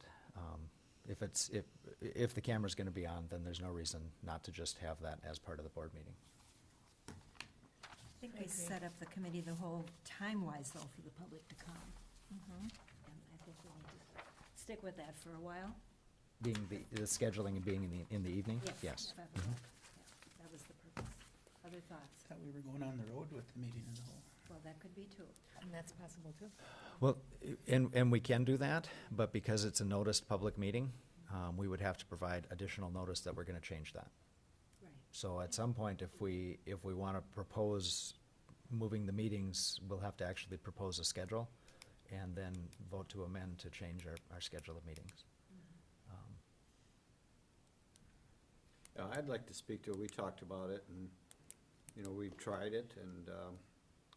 if the camera's gonna be on, then there's no reason not to just have that as part of the board meeting. I think we set up the committee the whole time-wise, though, for the public to come. And I think we need to stick with that for a while. Being the scheduling and being in the evening? Yes. 5 o'clock. Yeah, that was the purpose. Other thoughts? Thought we were going on the road with the meeting as a whole. Well, that could be too. And that's possible too. Well, and we can do that, but because it's a noticed public meeting, we would have to provide additional notice that we're gonna change that. Right. So at some point, if we wanna propose moving the meetings, we'll have to actually propose a schedule and then vote to amend to change our schedule of meetings. I'd like to speak to it. We talked about it, and, you know, we've tried it, and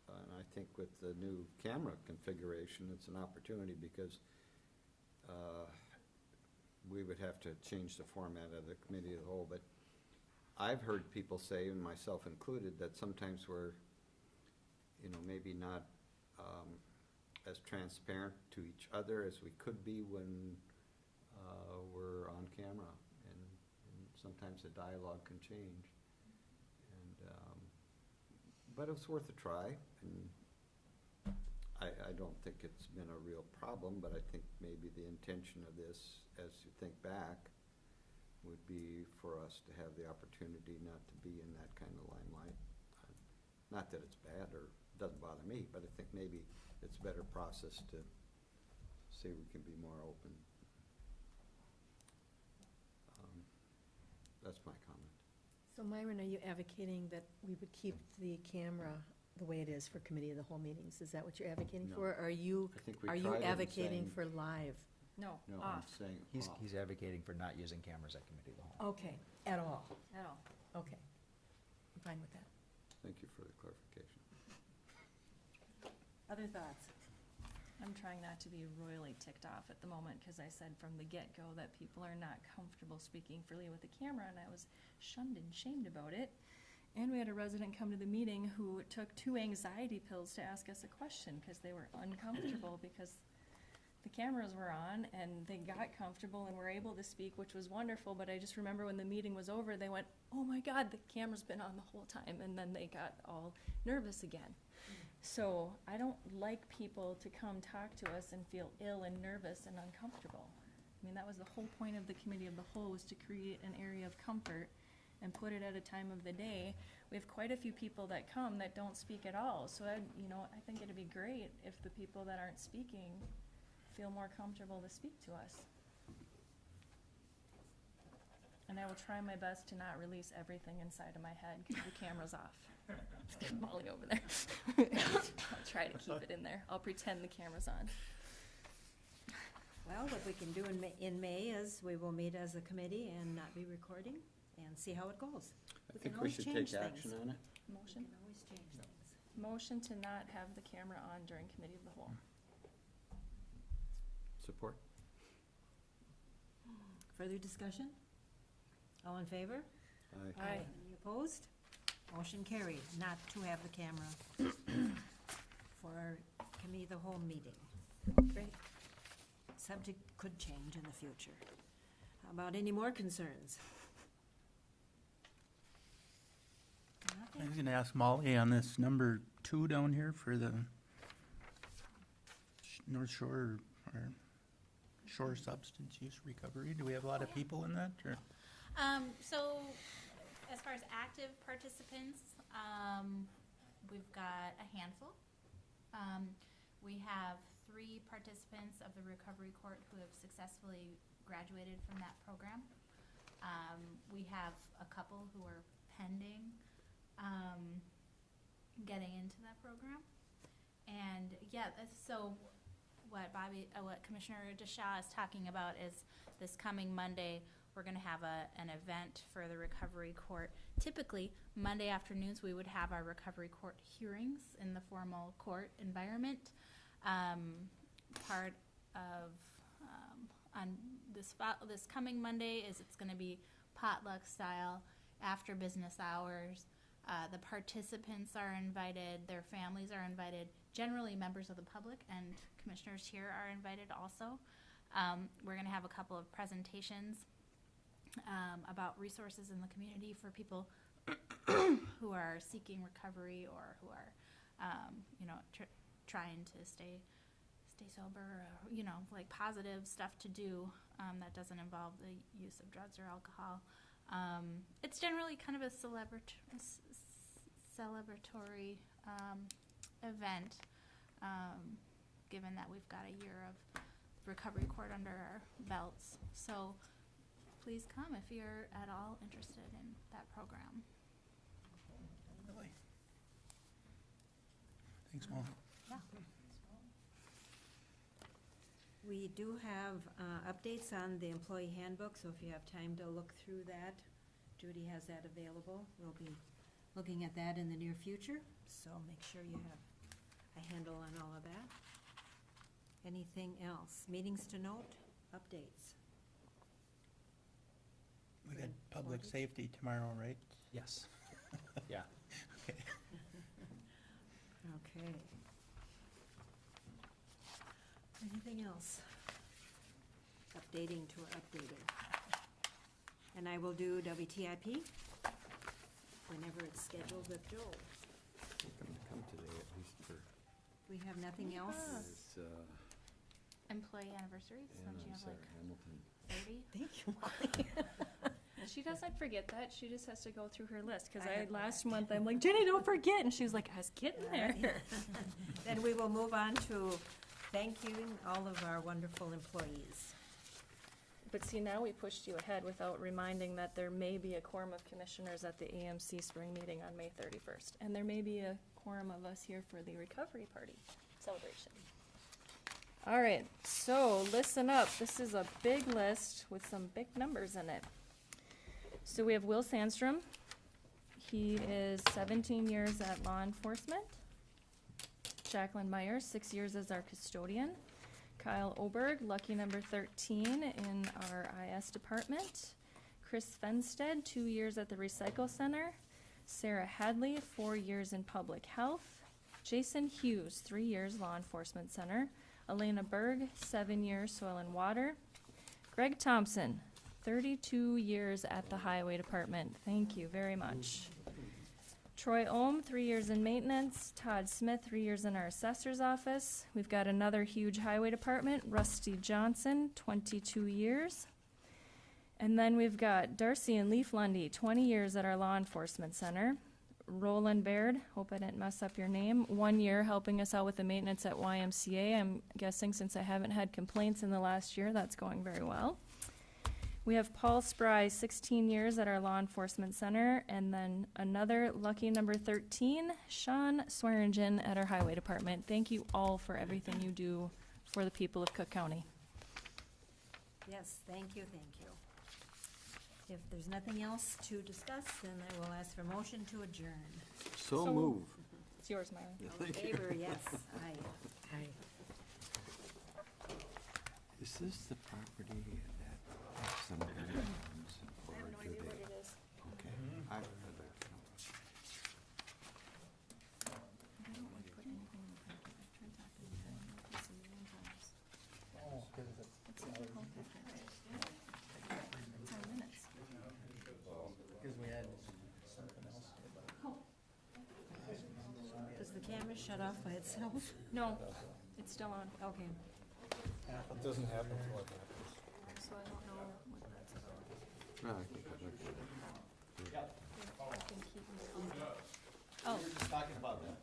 I think with the new camera configuration, it's an opportunity because we would have to change the format of the committee of the whole, but I've heard people say, and myself included, that sometimes we're, you know, maybe not as transparent to each other as we could be when we're on camera. Sometimes the dialogue can change, but it was worth a try, and I don't think it's been a real problem, but I think maybe the intention of this, as you think back, would be for us to have the opportunity not to be in that kind of limelight. Not that it's bad or doesn't bother me, but I think maybe it's a better process to say we can be more open. That's my comment. So Myron, are you advocating that we would keep the camera the way it is for committee of the whole meetings? Is that what you're advocating No. for? Or are you, I think we are you tried it and advocating saying- for live? No, No, I'm off, saying He's off. advocating for not using cameras at committee of the whole. Okay, at all, at all. okay. I'm fine with that. Thank you for the clarification. Other thoughts? I'm trying not to be royally ticked off at the moment, because I said from the get-go that people are not comfortable speaking freely with the camera, and I was shunned and shamed about it. And we had a resident come to the meeting who took 2 anxiety pills to ask us a question, because they were uncomfortable because the cameras were on, and they got comfortable and were able to speak, which was wonderful, but I just remember when the meeting was over, they went, "Oh my God, the camera's been on the whole time," and then they got all nervous again. So I don't like people to come talk to us and feel ill and nervous and uncomfortable. I mean, that was the whole point of the committee of the whole, was to create an area of comfort and put it at a time of the day. We have quite a few people that come that don't speak at all, so I think it'd be great if the people that aren't speaking feel more comfortable to speak to us. And I will try my best to not release everything inside of my head because the camera's off. Molly over there. I'll try to keep it in there. I'll pretend the camera's on. Well, what we can do in May is we will meet as a committee and not be recording and see how it goes. I We think can we always should change take action things. on it. Motion? We can always change things. Motion to not have the camera on during committee of the whole. Support? Further discussion? All in favor? Aye. Any opposed? Motion carried, not to have the camera for our committee of the whole meeting. Great. Subject could change in the future. How about any more concerns? I was Nothing? gonna ask Molly on this number 2 down here for the North Shore or Shore Substance Use Recovery? Do we have a lot of people in that, or? So as far as active participants, we've got a handful. We have 3 participants of the recovery court who have successfully graduated from that program. We have a couple who are pending getting into that program. And yeah, so what Commissioner DeShaw is talking about is this coming Monday, we're gonna have an event for the recovery court. Typically, Monday afternoons, we would have our recovery court hearings in the formal court environment. Part of, on this coming Monday is it's gonna be potluck style, after business hours. The participants are invited, their families are invited, generally members of the public and commissioners here are invited also. We're gonna have a couple of presentations about resources in the community for people who are seeking recovery or who are, trying to stay sober, or, like positive stuff to do that doesn't involve the use of drugs or alcohol. It's generally kind of a celebratory event, given that we've got a year of recovery court under our belts. So please come if you're at all interested in that program. Really? Thanks, Molly. Yeah. We do have updates on the employee handbook, so if you have time to look through that, Judy has that available. We'll be looking at that in the near future, so make sure you have a handle on all of that. Anything else? Meetings to note, updates? We got public safety tomorrow, right? Yes. Yeah. Okay. Okay. Anything else? Updating to updating. And I will do WTIP whenever it's scheduled with Joel. Come today at least for. We have nothing else? There's, Employee anniversaries, don't you have Sarah like Hamilton. 30? Thank you, Molly. She doesn't forget that. She just has to go through her list. Because I have- last month I'm like, Jenny, don't forget. And she's like, I was getting there. Then we will move on to thanking all of our wonderful employees. But see, now we pushed you ahead without reminding that there may be a quorum of commissioners at the AMC spring meeting on May 31st. And there may be a quorum of us here for the recovery party celebration. All right, so listen up. This is a big list with some big numbers in it. So we have Will Sandstrom. He is 17 years at law enforcement. Jacqueline Myers, 6 years as our custodian. Kyle Oberg, lucky number 13 in our IS department. Chris Fenstead, 2 years at the Recycle Center. Sarah Hadley, 4 years in public health. Jason Hughes, 3 years law enforcement center. Elena Berg, 7 years soil and water. Greg Thompson, 32 years at the highway department. Thank you very much. Troy Ohm, 3 years in maintenance. Todd Smith, 3 years in our assessor's office. We've got another huge highway department, Rusty Johnson, 22 years. And then we've got Darcy and Leaf Lundy, 20 years at our law enforcement center. Roland Baird, hope I didn't mess up your name, 1 year helping us out with the maintenance at YMCA. I'm guessing since I haven't had complaints in the last year, that's going very well. We have Paul Spry, 16 years at our law enforcement center, and then another lucky number 13, Sean Swearingen at our highway department. Thank you all for everything you do for the people of Cook County. Yes, thank you, thank you. If there's nothing else to discuss, then I will ask for motion to adjourn. So move. It's yours, Myra. All in favor, yes. Aye. Aye. Is this the property that somebody owns? Or do they? it is. Okay. I've heard that. Because we had something else. Does the camera shut off by itself? No, it's still on. Okay. happen. It doesn't happen until it happens. So I don't know what that's about. No, I think I looked at it. I think he was Oh, Talking about that.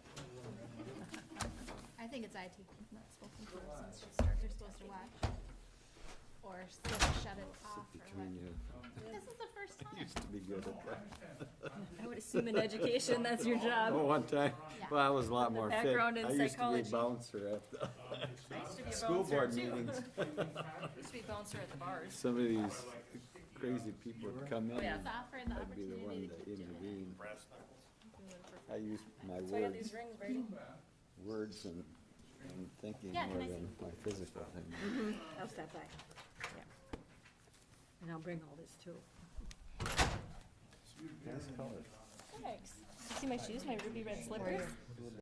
I think it's IT. not spoken to her since she They're supposed to watch. Or supposed to shut it off or Between what. you. This is the first time. Used to be good at that. I would assume in education, that's your job. Oh, one time, Yeah. well, I was a lot The more fit. background in I used to psychology. be bouncer at the I used to be a school bouncer board too. meetings. Used to be a bouncer at the bars. Some of these crazy people would come in, Oh, yeah. and It's offered the I'd be the one opportunity to to keep doing intervene. I use my That's why I have these words, rings, Brady. words and thinking Yeah, more can I than my physical thing. I'll stop by. Yeah. And I'll bring all this too. Nice colors. Thanks. You see my shoes, my ruby red slippers?